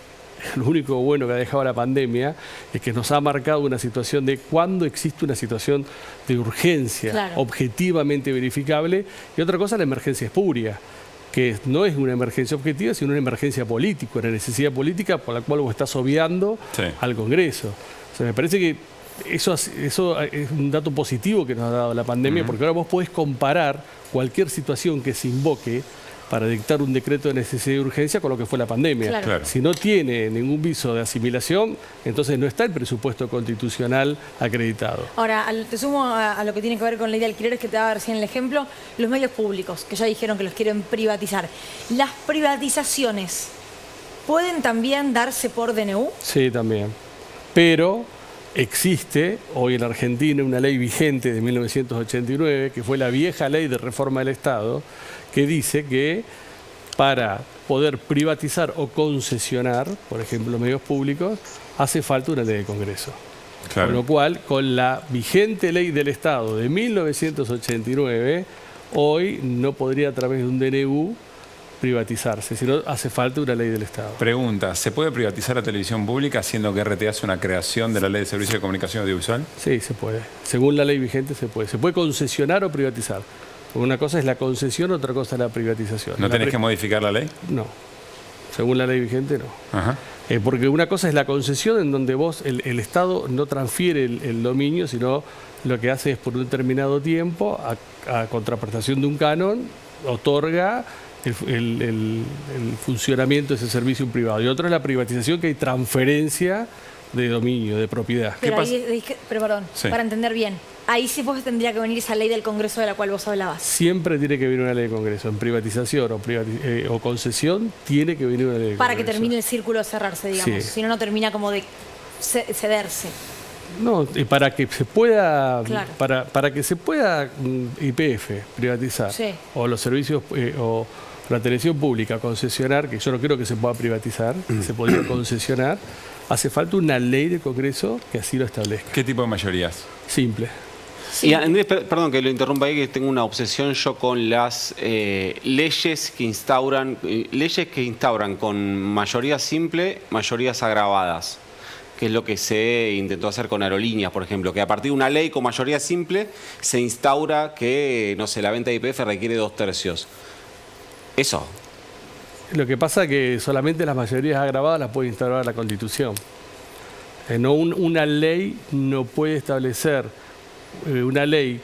Speaker 21: lo único bueno que ha dejado la pandemia es que nos ha marcado una situación de cuando existe una situación de urgencia objetivamente verificable, y otra cosa la emergencia espuria, que no es una emergencia objetiva, sino una emergencia política, una necesidad política por la cual vos estás obviando al Congreso. O sea, me parece que eso es un dato positivo que nos ha dado la pandemia, porque ahora vos podés comparar cualquier situación que se invoque para dictar un decreto de necesidad de urgencia con lo que fue la pandemia.
Speaker 14: Claro.
Speaker 21: Si no tiene ningún viso de asimilación, entonces no está el presupuesto constitucional acreditado.
Speaker 14: Ahora, te sumo a lo que tiene que ver con ley de alquileres, que te daba recién el ejemplo, los medios públicos, que ya dijeron que los quieren privatizar. ¿Las privatizaciones pueden también darse por DNU?
Speaker 21: Sí, también. Pero existe hoy en Argentina una ley vigente de 1989, que fue la vieja ley de reforma del Estado, que dice que para poder privatizar o concesionar, por ejemplo, medios públicos, hace falta una ley de Congreso. Claro. Con lo cual, con la vigente ley del Estado de 1989, hoy no podría a través de un DNU privatizarse, sino hace falta una ley del Estado.
Speaker 13: Pregunta, ¿se puede privatizar la televisión pública siendo que RT hace una creación de la Ley de Servicio de Comunicación Audiovisual?
Speaker 21: Sí, se puede. Según la ley vigente se puede. Se puede concesionar o privatizar. Una cosa es la concesión, otra cosa es la privatización.
Speaker 13: ¿No tenés que modificar la ley?
Speaker 21: No. Según la ley vigente, no. Ajá. Porque una cosa es la concesión, en donde vos, el Estado no transfiere el dominio, sino lo que hace es por un determinado tiempo, a contraprestación de un canon, otorga el funcionamiento de ese servicio privado. Y otro es la privatización, que hay transferencia de dominio, de propiedad.
Speaker 14: Pero perdón, para entender bien, ahí sí vos tendría que venir esa ley del Congreso de la cual vos hablabas.
Speaker 21: Siempre tiene que venir una ley de Congreso. En privatización o concesión tiene que venir una ley de Congreso.
Speaker 14: Para que termine el círculo de cerrarse, digamos. Si no, no termina como de cederse.
Speaker 21: No, para que se pueda, para que se pueda YPF privatizar, o los servicios o la televisión pública concesionar, que yo no creo que se pueda privatizar, se podría concesionar, hace falta una ley del Congreso que así lo establezca.
Speaker 13: ¿Qué tipo de mayorías?
Speaker 21: Simple.
Speaker 15: Y Andrés, perdón que lo interrumpa ahí, que tengo una obsesión yo con las leyes que instauran con mayoría simple, mayorías agravadas, que es lo que se intentó hacer con aerolíneas, por ejemplo, que a partir de una ley con mayoría simple se instaura que, no sé, la venta de YPF requiere 2/3. Eso.
Speaker 21: Lo que pasa es que solamente las mayorías agravadas las puede instaurar la Constitución. No, una ley no puede establecer una ley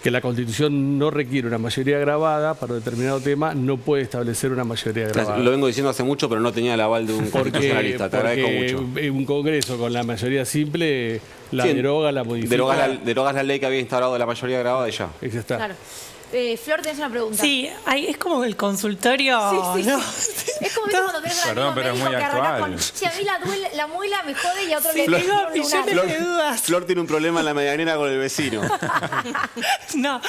Speaker 21: que la Constitución no requiere una mayoría agravada para determinado tema, no puede establecer una mayoría agravada.
Speaker 15: Lo vengo diciendo hace mucho, pero no tenía el aval de un constitucionalista. Te agradezco mucho.
Speaker 21: Un Congreso con la mayoría simple la deroga, la modifica.
Speaker 15: Derogas la ley que había instaurado la mayoría agravada y ya.
Speaker 21: Ahí está.
Speaker 14: Claro. Flor, tenés una pregunta.
Speaker 19: Sí, es como el consultorio.
Speaker 14: Sí.
Speaker 19: ¿no?
Speaker 14: Es como cuando tenés
Speaker 13: Perdón, pero es muy actual.
Speaker 14: Si a mí la muela me jode y a otro le
Speaker 19: Tengo
Speaker 14: digo
Speaker 19: millones de dudas.
Speaker 15: Flor tiene un problema en la medianera con el vecino.
Speaker 19: No,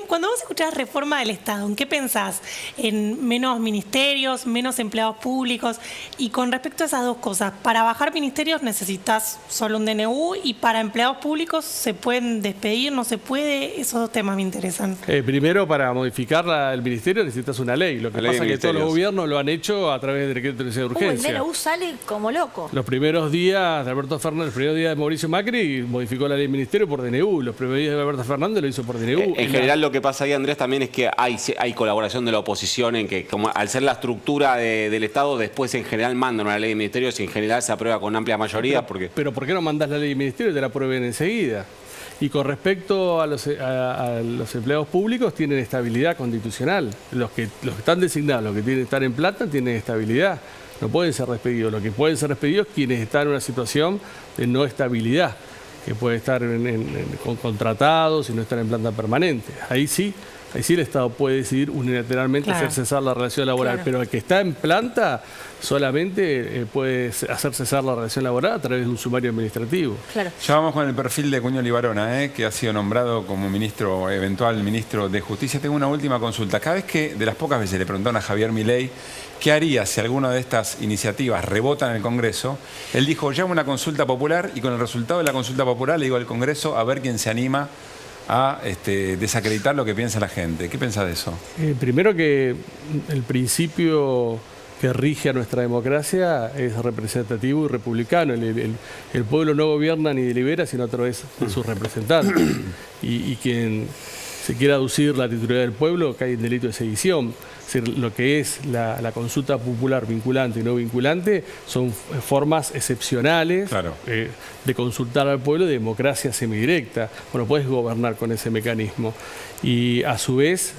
Speaker 19: cuando vos escuchás reforma del Estado, ¿en qué pensás? ¿En menos ministerios, menos empleados públicos? Y con respecto a esas dos cosas, para bajar ministerios necesitas solo un DNU y para empleados públicos se pueden despedir, no se puede. Esos dos temas me interesan.
Speaker 21: Primero, para modificar el ministerio necesitas una ley. Lo que pasa es que todos los gobiernos lo han hecho a través de decreto de necesidad de urgencia.
Speaker 14: El DNU sale como loco.
Speaker 21: Los primeros días de Alberto Fernández, los primeros días de Mauricio Macri, modificó la ley del ministerio por DNU. Los primeros días de Alberto Fernández lo hizo por DNU.
Speaker 15: En general lo que pasa ahí, Andrés, también es que hay colaboración de la oposición en que, como al ser la estructura del Estado, después en general mandan una ley de ministerios y en general se aprueba con amplia mayoría. Pero
Speaker 21: ¿por qué no mandás la ley de ministerio y te la aprueben enseguida? Y con respecto a los empleados públicos, tienen estabilidad constitucional. Los que están designados, los que tienen que estar en planta, tienen estabilidad. No pueden ser despedidos. Lo que pueden ser despedidos es quienes están en una situación de no estabilidad, que puede estar con contratados y no estar en planta permanente. Ahí sí el Estado puede decidir unilateralmente hacer cesar la relación laboral, pero el que está en planta solamente puede hacer cesar la relación laboral a través de un sumario administrativo.
Speaker 13: Claro. Ya vamos con el perfil de Cuño Libarona, que ha sido nombrado como eventual ministro de Justicia. Tengo una última consulta. Cada vez que, de las pocas veces, le preguntaron a Javier Milei qué haría si alguna de estas iniciativas rebota en el Congreso, él dijo, llamo una consulta popular y con el resultado de la consulta popular le digo al Congreso a ver quién se anima a desacreditar lo que piensa la gente. ¿Qué piensa de eso?
Speaker 21: Primero que el principio que rige a nuestra democracia es representativo y republicano. El pueblo no gobierna ni delibera, sino a través de sus representantes. Y quien se quiera aducir la titularidad del pueblo cae en delito de sedición. Es decir, lo que es la consulta popular vinculante y no vinculante son formas excepcionales de consultar al pueblo de democracia semidirecta. Bueno, puedes gobernar con ese mecanismo. Y a su vez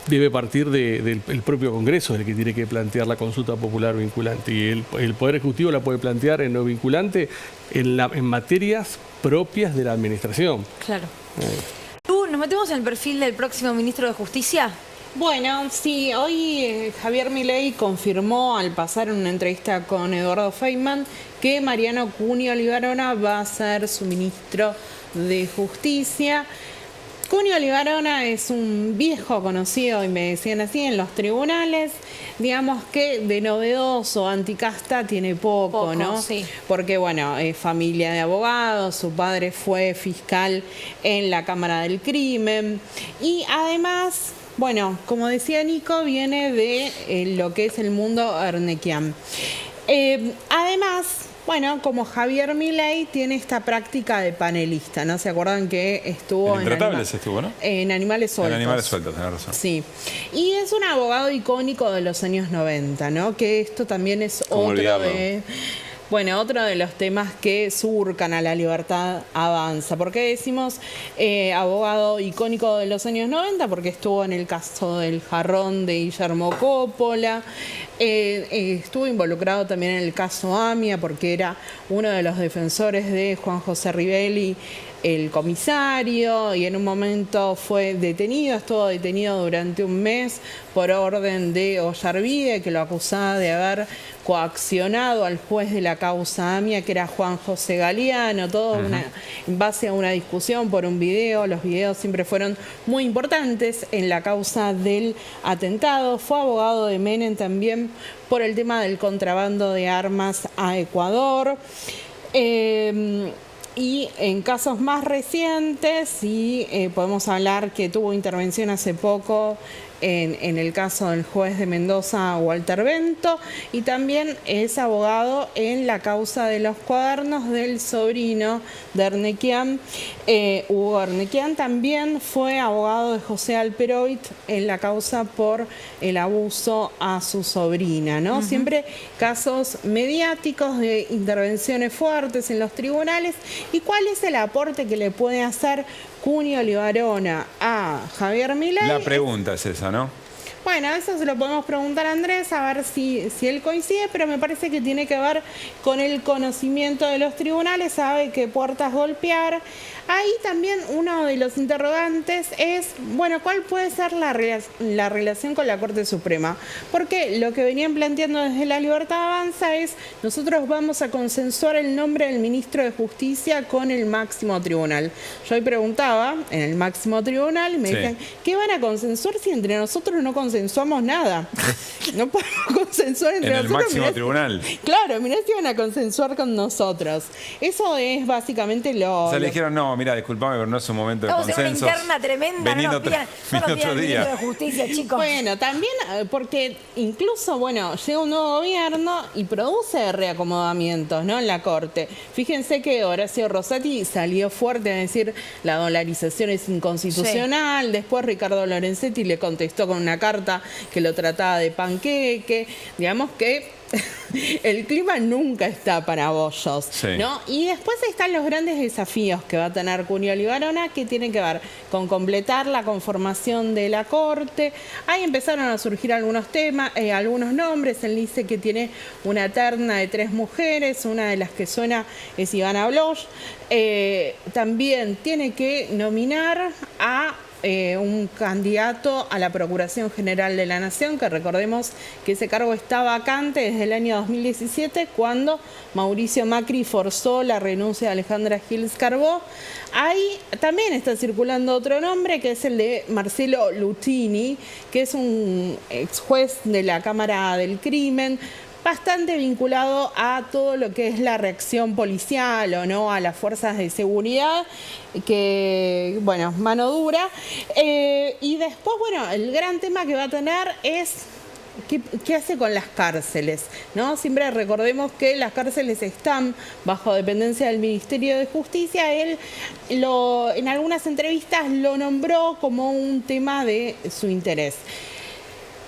Speaker 21: debe partir del propio Congreso, el que tiene que plantear la consulta popular vinculante. Y el Poder Ejecutivo la puede plantear en no vinculante en materias propias de la Administración.
Speaker 14: Claro. ¿Nos metemos en el perfil del próximo ministro de Justicia?
Speaker 18: Bueno, sí, hoy Javier Milei confirmó al pasar en una entrevista con Eduardo Feynman que Mariano Cunio Libarona va a ser su ministro de Justicia. Cunio Libarona es un viejo conocido, y me decían así, en los tribunales. Digamos que de novedoso, anticasta, tiene poco, ¿no?
Speaker 14: Sí.
Speaker 18: Porque, bueno, es familia de abogados, su padre fue fiscal en la Cámara del Crimen. Y además, bueno, como decía Nico, viene de lo que es el mundo Ernequian. Además, bueno, como Javier Milei tiene esta práctica de panelista, ¿no? ¿Se acuerdan que estuvo
Speaker 13: en Intratables estuvo, ¿no?
Speaker 18: En Animales Sueltos.
Speaker 13: En Animales Sueltos, tenés razón.
Speaker 18: Sí. Y es un abogado icónico de los años 90, ¿no? Que esto también es otro de los temas que surcan a La Libertad Avanza. ¿Por qué decimos abogado icónico de los años 90? Porque estuvo en el caso del jarrón de Guillermo Coppola, estuvo involucrado también en el caso AMIA, porque era uno de los defensores de Juan José Rivelli, el comisario, y en un momento fue detenido, estuvo detenido durante un mes por orden de Ollarvide, que lo acusaba de haber coaccionado al juez de la causa AMIA, que era Juan José Galeano, todo en base a una discusión por un video. Los videos siempre fueron muy importantes en la causa del atentado. Fue abogado de Menem también por el tema del contrabando de armas a Ecuador. Y en casos más recientes, sí, podemos hablar que tuvo intervención hace poco en el caso del juez de Mendoza, Walter Bento, y también es abogado en la causa de los cuadernos del sobrino de Arnequian, Hugo Arnequian. También fue abogado de José Alperovit en la causa por el abuso a su sobrina, ¿no? Siempre casos mediáticos de intervenciones fuertes en los tribunales. ¿Y cuál es el aporte que le puede hacer Cunio Libarona a Javier Milei?
Speaker 13: La pregunta es esa, ¿no?
Speaker 18: Bueno, eso se lo podemos preguntar a Andrés, a ver si él coincide, pero me parece que tiene que ver con el conocimiento de los tribunales, sabe qué puertas golpear. Ahí también uno de los interrogantes es, bueno, ¿cuál puede ser la relación con la Corte Suprema? Porque lo que venían planteando desde La Libertad Avanza es, nosotros vamos a consensuar el nombre del ministro de Justicia con el máximo tribunal. Yo hoy preguntaba en el máximo tribunal y me dicen, ¿qué van a consensuar si entre nosotros no consensuamos nada? No podemos consensuar entre nosotros.
Speaker 13: En el máximo tribunal.
Speaker 18: Claro, mirá si van a consensuar con nosotros. Eso es básicamente lo...
Speaker 13: O sea, le dijeron, no, mira, disculpame, pero no es un momento de consenso.
Speaker 14: Vamos a una interna tremenda,
Speaker 13: Vení
Speaker 14: no nos pidan
Speaker 13: otro
Speaker 14: el
Speaker 13: día.
Speaker 14: ministro de Justicia, chicos.
Speaker 18: Bueno, también porque incluso, bueno, llega un nuevo gobierno y produce reacomodamientos, ¿no? En la Corte. Fíjense que Horacio Rosati salió fuerte a decir la dolarización es inconstitucional. Sí. Después Ricardo Lorenzetti le contestó con una carta que lo trataba de panqueque. Digamos que el clima nunca está para bollos, sí, ¿no? Y después están los grandes desafíos que va a tener Cunio Libarona, que tienen que ver con completar la conformación de la Corte. Ahí empezaron a surgir algunos temas, algunos nombres. Él dice que tiene una terna de 3 mujeres, una de las que suena es Ivana Bloch. También tiene que nominar a un candidato a la Procuración General de la Nación, que recordemos que ese cargo está vacante desde el año 2017, cuando Mauricio Macri forzó la renuncia de Alejandra Giles Carbó. Ahí también está circulando otro nombre, que es el de Marcelo Lutini, que es un ex juez de la Cámara del Crimen, bastante vinculado a todo lo que es la reacción policial o no a las fuerzas de seguridad, que, bueno, mano dura. Y después, bueno, el gran tema que va a tener es ¿qué hace con las cárceles? ¿No? Siempre recordemos que las cárceles están bajo dependencia del Ministerio de Justicia. Él en algunas entrevistas lo nombró como un tema de su interés.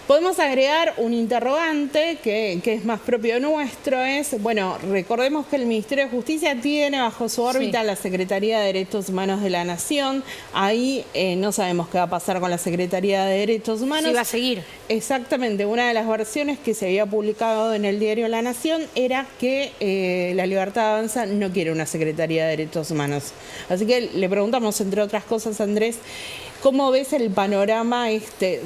Speaker 18: Podemos agregar un interrogante que es más propio nuestro, es, bueno, recordemos que el Ministerio de Justicia tiene bajo su órbita la Secretaría de Derechos Humanos de la Nación. Ahí no sabemos qué va a pasar con la Secretaría de Derechos Humanos.
Speaker 14: Sí, va a seguir.
Speaker 18: Exactamente, una de las versiones que se había publicado en el diario La Nación era que La Libertad Avanza no quiere una Secretaría de Derechos Humanos. Así que le preguntamos, entre otras cosas, Andrés, ¿cómo ves el panorama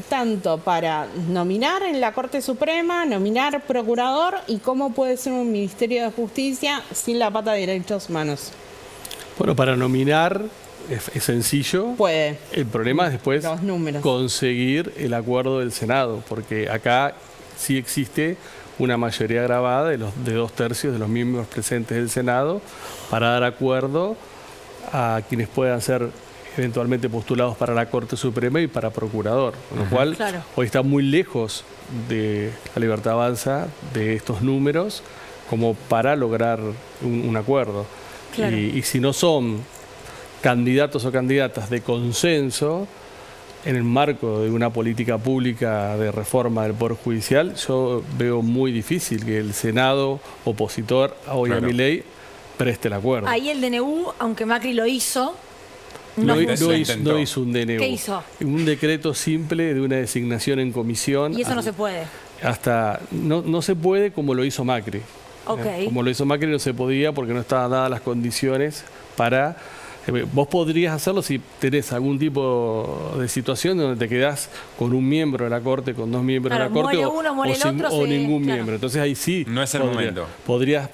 Speaker 18: tanto para nominar en la Corte Suprema, nominar procurador, y cómo puede ser un Ministerio de Justicia sin la pata de derechos humanos?
Speaker 21: Bueno, para nominar es sencillo.
Speaker 18: Puede.
Speaker 21: El problema es después conseguir el acuerdo del Senado, porque acá sí existe una mayoría agravada de 2/3 de los miembros presentes del Senado para dar acuerdo a quienes puedan ser eventualmente postulados para la Corte Suprema y para procurador, con lo cual hoy está muy lejos de La Libertad Avanza de estos números como para lograr un acuerdo. Claro. Y si no son candidatos o candidatas de consenso en el marco de una política pública de reforma del Poder Judicial, yo veo muy difícil que el Senado opositor a hoy a Milei preste el acuerdo.
Speaker 14: Ahí el DNU, aunque Macri lo hizo,
Speaker 21: no hizo un DNU.
Speaker 14: ¿Qué hizo?
Speaker 21: Un decreto simple de una designación en comisión.
Speaker 14: Y eso no se puede.
Speaker 21: No se puede como lo hizo Macri.
Speaker 14: Okay.
Speaker 21: Como lo hizo Macri no se podía porque no estaban dadas las condiciones para... Vos podrías hacerlo si tenés algún tipo de situación donde te quedás con un miembro de la Corte, con 2 miembros de la Corte, o ningún miembro. Entonces ahí sí
Speaker 13: no es el momento.
Speaker 21: Podrías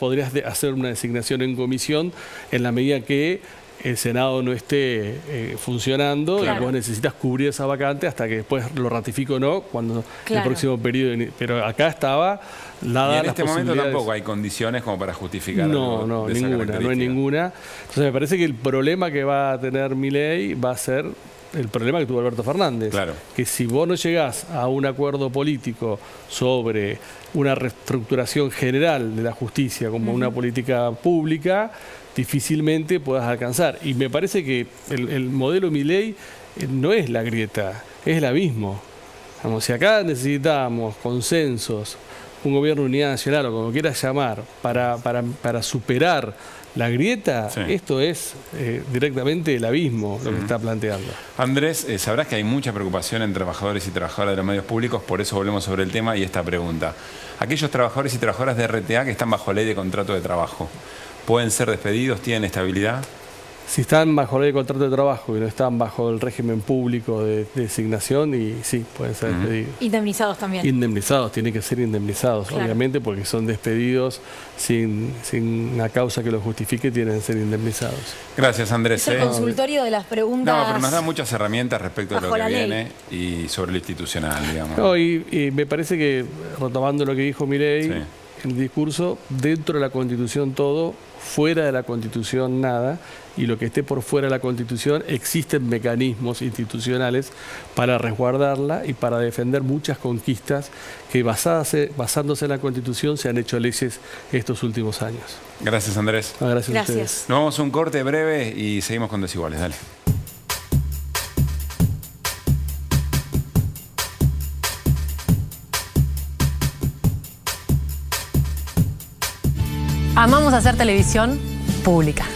Speaker 21: hacer una designación en comisión en la medida que el Senado no esté funcionando y vos necesitas cubrir esa vacante hasta que después lo ratifique o no cuando el próximo periodo. Pero acá estaba
Speaker 13: y en este momento tampoco hay condiciones como para justificar.
Speaker 21: No hay ninguna. Entonces me parece que el problema que va a tener Milei va a ser el problema que tuvo Alberto Fernández. Que si vos no llegás a un acuerdo político sobre una reestructuración general de la justicia como una política pública, difícilmente puedas alcanzar. Y me parece que el modelo Milei no es la grieta, es el abismo. Vamos, si acá necesitamos consensos, un gobierno de unidad nacional o como quieras llamar, para superar la grieta, esto es directamente el abismo lo que está planteando.
Speaker 13: Andrés, sabrás que hay mucha preocupación en trabajadores y trabajadoras de los medios públicos, por eso volvemos sobre el tema y esta pregunta. Aquellos trabajadores y trabajadoras de RTA que están bajo ley de contrato de trabajo, ¿pueden ser despedidos? ¿Tienen estabilidad?
Speaker 21: Si están bajo ley de contrato de trabajo y no están bajo el régimen público de designación, y sí, pueden ser despedidos.
Speaker 14: Indemnizados también.
Speaker 21: Indemnizados, tienen que ser indemnizados, obviamente, porque son despedidos sin una causa que lo justifique, tienen que ser indemnizados.
Speaker 13: Gracias, Andrés.
Speaker 14: Es el consultorio de las preguntas.
Speaker 13: No, pero nos da muchas herramientas respecto de lo que viene y sobre lo institucional, digamos.
Speaker 21: No, y me parece que, retomando lo que dijo Milei, el discurso, dentro de la Constitución todo, fuera de la Constitución nada, y lo que esté por fuera de la Constitución, existen mecanismos institucionales para resguardarla y para defender muchas conquistas que basándose en la Constitución se han hecho leyes estos últimos años.
Speaker 13: Gracias, Andrés.
Speaker 21: Gracias a ustedes.
Speaker 13: Nos vamos a un corte breve y seguimos con Desiguales. Dale.
Speaker 5: Amamos hacer televisión pública.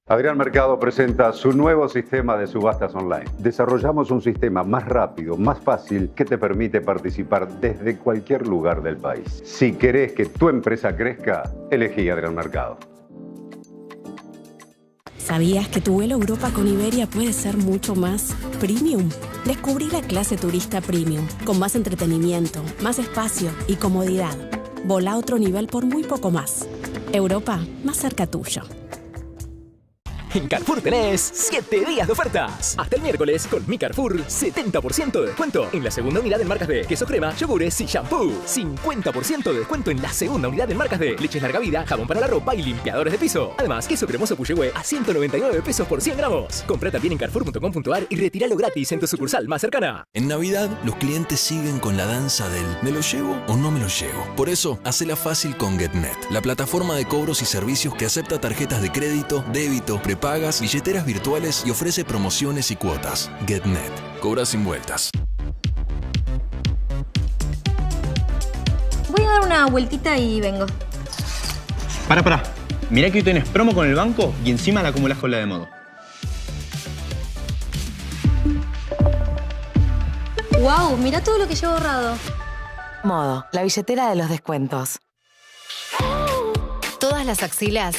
Speaker 22: Adrián Mercado presenta su nuevo sistema de subastas online. Desarrollamos un sistema más rápido, más fácil, que te permite participar desde cualquier lugar del país. Si querés que tu empresa crezca, elegí Adrián Mercado.
Speaker 23: ¿Sabías que tu vuelo a Europa con Iberia puede ser mucho más premium? Descubrí la clase turista premium, con más entretenimiento, más espacio y comodidad. Volá a otro nivel por muy poco más. Europa, más cerca tuyo.
Speaker 24: En Carrefour tenés 7 días de ofertas. Hasta el miércoles, con Mi Carrefour, 70% de descuento en la segunda unidad en marcas de queso crema, yogures y shampoo. 50% de descuento en la segunda unidad en marcas de leches larga vida, jabón para la ropa y limpiadores de piso. Además, queso cremoso Puyehue a 199 pesos por 100 gramos. Comprá también en carrefour.com.ar y retíralo gratis en tu sucursal más cercana.
Speaker 25: En Navidad, los clientes siguen con la danza del ¿me lo llevo o no me lo llevo? Por eso, hacela fácil con GetNet, la plataforma de cobros y servicios que acepta tarjetas de crédito, débito, prepagas, billeteras virtuales y ofrece promociones y cuotas. GetNet. Cobra sin vueltas.
Speaker 26: Voy a dar una vueltita y vengo.
Speaker 27: Pará. Mirá que hoy tenés promo con el banco y encima la acumulás con la de Modo.
Speaker 26: ¡Wow! Mirá todo lo que llevo ahorrado.
Speaker 28: Modo, la billetera de los descuentos. Todas las axilas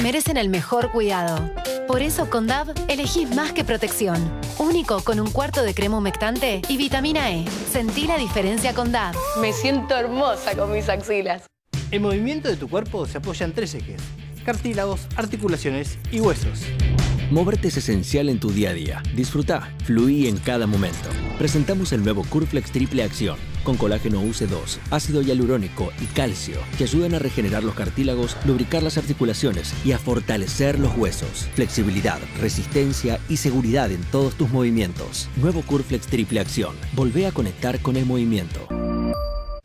Speaker 28: merecen el mejor cuidado. Por eso con DAV elegís más que protección. Único con un cuarto de crema humectante y vitamina E. Sentí la diferencia con DAV.
Speaker 29: Me siento hermosa con mis axilas.
Speaker 30: El movimiento de tu cuerpo se apoya en 3 ejes: cartílagos, articulaciones y huesos.
Speaker 31: Moverte es esencial en tu día a día. Disfruta, fluí en cada momento. Presentamos el nuevo Curflex Triple Acción, con colágeno UC2, ácido hialurónico y calcio, que ayudan a regenerar los cartílagos, lubricar las articulaciones y a fortalecer los huesos. Flexibilidad, resistencia y seguridad en todos tus movimientos. Nuevo Curflex Triple Acción. Volvé a conectar con el movimiento.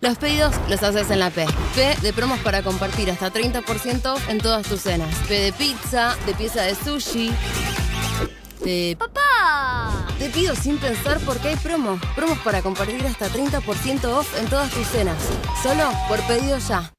Speaker 29: Los pedidos los haces en la P. P de promos para compartir hasta 30% en todas tus cenas. P de pizza, de pieza de sushi, de...
Speaker 26: ¡Papá!
Speaker 29: Te pido sin pensar porque hay promos. Promos para compartir hasta 30% off en todas tus cenas. Solo por pedido ya.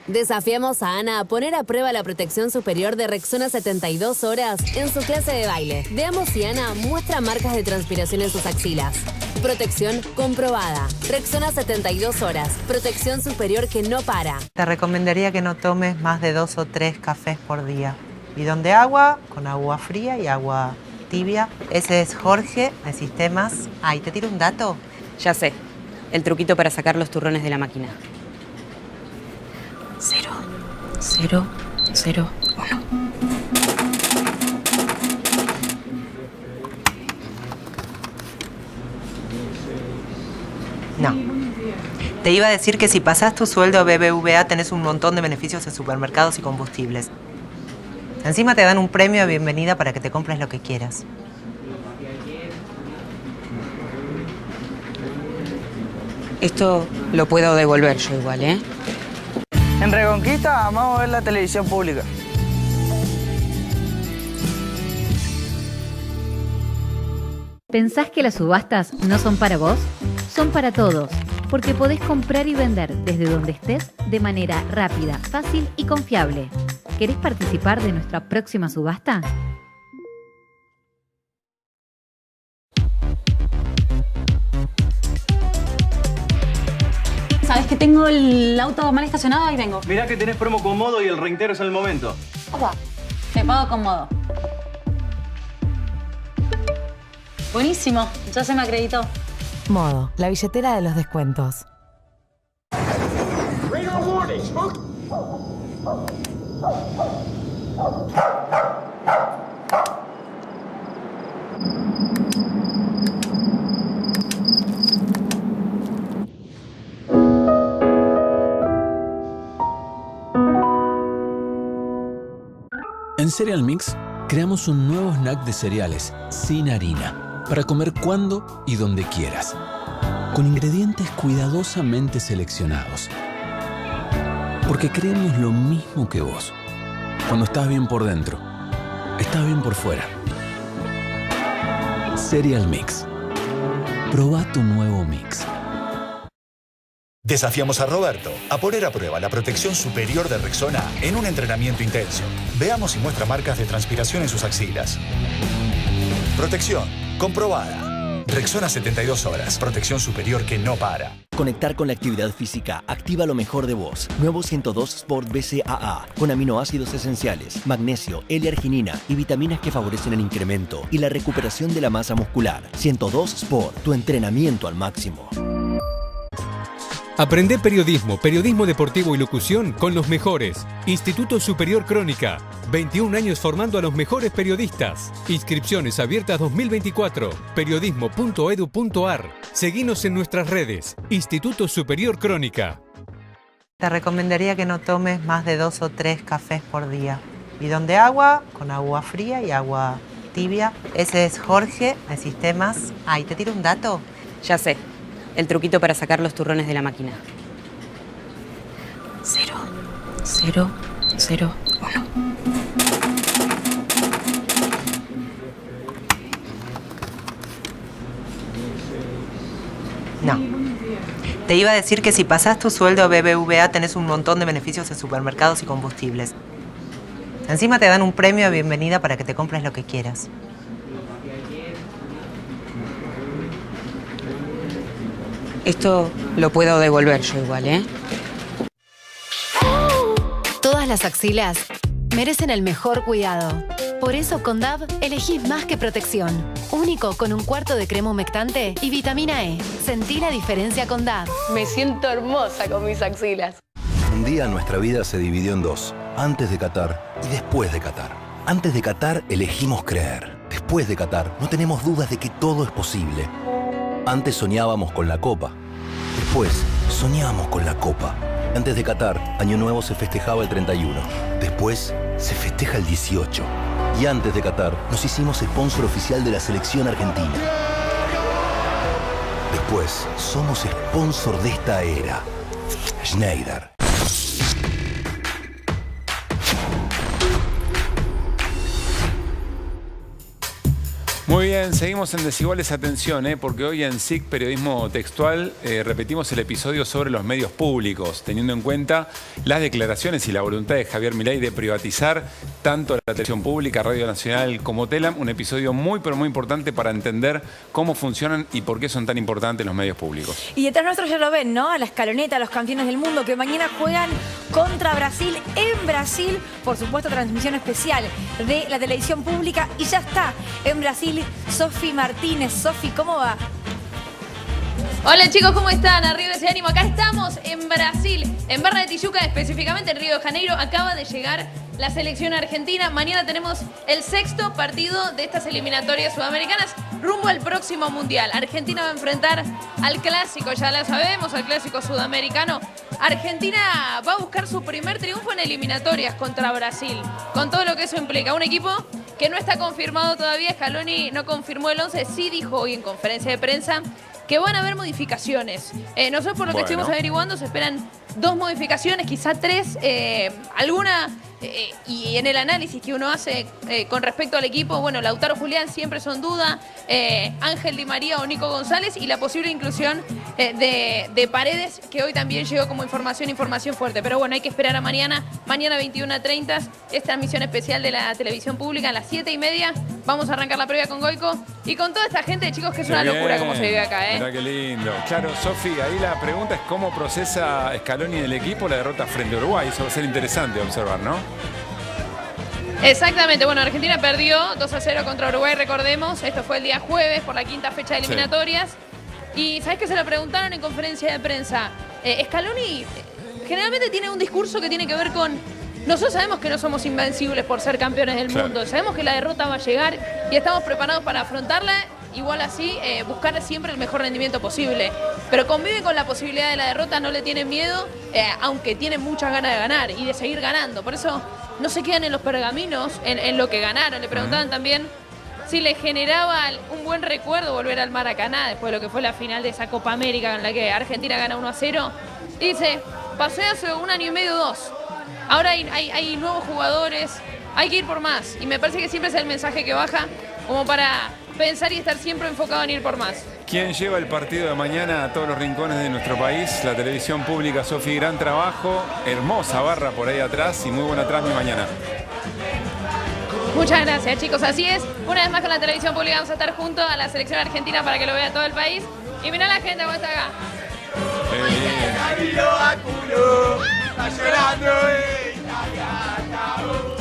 Speaker 28: Desafiamos a Ana a poner a prueba la protección superior de Rexona 72 horas en su clase de baile. Veamos si Ana muestra marcas de transpiración en sus axilas. Protección comprobada. Rexona 72 horas. Protección superior que no para.
Speaker 32: Te recomendaría que no tomes más de 2 o 3 cafés por día. Bidón de agua, con agua fría y agua tibia. Ese es Jorge, de Sistemas. Ah, y te tiro un dato.
Speaker 28: Ya sé. El truquito para sacar los turrones de la máquina.
Speaker 32: 0.
Speaker 26: 0, 0, 1.
Speaker 32: No. Te iba a decir que si pasás tu sueldo a BBVA tenés un montón de beneficios en supermercados y combustibles. Encima te dan un premio de bienvenida para que te compres lo que quieras.
Speaker 26: Esto lo puedo devolver yo igual, ¿eh?
Speaker 1: En Reconquista amamos ver la televisión pública.
Speaker 2: ¿Pensás que las subastas no son para vos? Son para todos, porque podés comprar y vender desde donde estés de manera rápida, fácil y confiable. ¿Querés participar de nuestra próxima subasta?
Speaker 26: ¿Sabés que tengo el auto mal estacionado? Ahí vengo.
Speaker 27: Mirá que tenés promo con Modo y el reintegro es en el momento.
Speaker 26: Opa, te pago con Modo. Buenísimo, ya se me acreditó.
Speaker 3: Modo, la billetera de los descuentos.
Speaker 25: En Cereal Mix creamos un nuevo snack de cereales sin harina para comer cuando y donde quieras, con ingredientes cuidadosamente seleccionados. Porque creemos lo mismo que vos. Cuando estás bien por dentro, estás bien por fuera. Cereal Mix. Probá tu nuevo mix.
Speaker 4: Desafiamos a Roberto a poner a prueba la protección superior de Rexona en un entrenamiento intenso. Veamos si muestra marcas de transpiración en sus axilas. Protección comprobada. Rexona 72 horas. Protección superior que no para.
Speaker 31: Conectar con la actividad física activa lo mejor de vos. Nuevo 102 Sport BCAA con aminoácidos esenciales, magnesio, L-arginina y vitaminas que favorecen el incremento y la recuperación de la masa muscular. 102 Sport, tu entrenamiento al máximo.
Speaker 6: Aprende periodismo, periodismo deportivo y locución con los mejores. Instituto Superior Crónica. 21 años formando a los mejores periodistas. Inscripciones abiertas 2024. Periodismo.edu.ar. Seguinos en nuestras redes. Instituto Superior Crónica.
Speaker 32: Te recomendaría que no tomes más de 2 o 3 cafés por día. Bidón de agua, con agua fría y agua tibia. Ese es Jorge, de Sistemas. Ah, ¿y te tiro un dato?
Speaker 26: Ya sé. El truquito para sacar los turrones de la máquina. 0, 0, 0, 1.
Speaker 32: No. Te iba a decir que si pasás tu sueldo a BBVA tenés un montón de beneficios en supermercados y combustibles. Encima te dan un premio de bienvenida para que te compres lo que quieras.
Speaker 26: Esto lo puedo devolver yo igual, ¿eh?
Speaker 28: Todas las axilas merecen el mejor cuidado. Por eso con Dove elegís más que protección. Único con 1/4 de crema humectante y vitamina E. Sentí la diferencia con Dove.
Speaker 26: Me siento hermosa con mis axilas.
Speaker 7: Un día nuestra vida se dividió en dos. Antes de Qatar y después de Qatar. Antes de Qatar elegimos creer. Después de Qatar no tenemos dudas de que todo es posible. Antes soñábamos con la Copa. Después soñábamos con la Copa. Antes de Qatar, Año Nuevo se festejaba el 31. Después se festeja el 18. Y antes de Qatar, nos hicimos sponsor oficial de la selección argentina. Después, somos sponsor de esta era. Schneider.
Speaker 13: Muy bien, seguimos en Desiguales. Atención, porque hoy en SIC Periodismo Textual repetimos el episodio sobre los medios públicos, teniendo en cuenta las declaraciones y la voluntad de Javier Milei de privatizar tanto la televisión pública, Radio Nacional como Telam. Un episodio muy, pero muy importante para entender cómo funcionan y por qué son tan importantes los medios públicos.
Speaker 14: Y detrás nuestro ya lo ven, ¿no? A la escaloneta, a los campeones del mundo que mañana juegan contra Brasil en Brasil. Por supuesto, transmisión especial de la televisión pública. Y ya está en Brasil Sofi Martínez. Sofi, ¿cómo va?
Speaker 8: Hola chicos, ¿cómo están? Arriba ese ánimo. Acá estamos en Brasil, en Barra de Tijuca, específicamente en Río de Janeiro. Acaba de llegar la selección argentina. Mañana tenemos el 6º partido de estas eliminatorias sudamericanas rumbo al próximo Mundial. Argentina va a enfrentar al clásico, ya lo sabemos, al clásico sudamericano. Argentina va a buscar su primer triunfo en eliminatorias contra Brasil, con todo lo que eso implica. Un equipo que no está confirmado todavía. Scaloni no confirmó el 11, sí dijo hoy en conferencia de prensa que van a haber modificaciones. Nosotros por lo que estuvimos averiguando se esperan 2 modificaciones, quizá 3, alguna... y en el análisis que uno hace con respecto al equipo, bueno, Lautaro Julián siempre son duda, Ángel Di María o Nico González y la posible inclusión de Paredes, que hoy también llegó como información fuerte. Pero bueno, hay que esperar a mañana 21:30, es transmisión especial de la televisión pública a las 7:30. Vamos a arrancar la previa con Goico y con toda esta gente, chicos, que es una locura como se vive acá.
Speaker 13: Mirá qué lindo. Claro, Sofi, ahí la pregunta es cómo procesa Scaloni en el equipo la derrota frente a Uruguay. Eso va a ser interesante observar, ¿no?
Speaker 8: Exactamente, bueno, Argentina perdió 2-0 contra Uruguay, recordemos, esto fue el día jueves por la 5ª fecha de eliminatorias. Y ¿sabés qué se lo preguntaron en conferencia de prensa? Scaloni generalmente tiene un discurso que tiene que ver con: nosotros sabemos que no somos invencibles por ser campeones del mundo, sabemos que la derrota va a llegar y estamos preparados para afrontarla. Igual así, buscar siempre el mejor rendimiento posible. Pero convive con la posibilidad de la derrota, no le tiene miedo, aunque tiene muchas ganas de ganar y de seguir ganando. Por eso no se quedan en los pergaminos, en lo que ganaron. Le preguntaban también si le generaba un buen recuerdo volver al Maracaná después de lo que fue la final de esa Copa América en la que Argentina gana 1-0. Y dice, pasé hace 1 año y medio, 2. Ahora hay nuevos jugadores, hay que ir por más. Y me parece que siempre es el mensaje que baja como para pensar y estar siempre enfocado en ir por más.
Speaker 13: ¿Quién lleva el partido de mañana a todos los rincones de nuestro país? La televisión pública, Sofi, gran trabajo, hermosa barra por ahí atrás y muy buena transmisión mañana.
Speaker 8: Muchas gracias, chicos. Así es, una vez más con la televisión pública vamos a estar junto a la selección argentina para que lo vea todo el país. Y mirá la gente cómo está acá.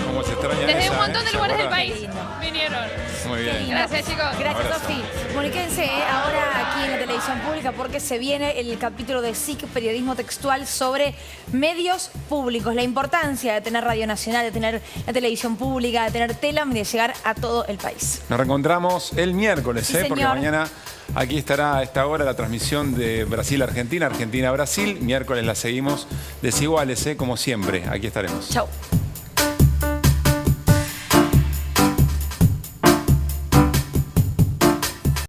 Speaker 13: ¿Cómo se extraña
Speaker 8: desde
Speaker 13: esa,
Speaker 8: un montón de lugares del país vinieron.
Speaker 13: Muy bien.
Speaker 8: Gracias, chicos.
Speaker 14: Gracias, Sofi. Comuníquense ahora aquí en la televisión pública porque se viene el capítulo de SIC, Periodismo Textual, sobre medios públicos. La importancia de tener Radio Nacional, de tener la televisión pública, de tener Telam y de llegar a todo el país.
Speaker 13: Nos reencontramos el miércoles,
Speaker 14: Sí,
Speaker 13: porque mañana aquí estará a esta hora la transmisión de Brasil-Argentina, Argentina-Brasil. Miércoles la seguimos desiguales, como siempre. Aquí estaremos.
Speaker 14: Chau.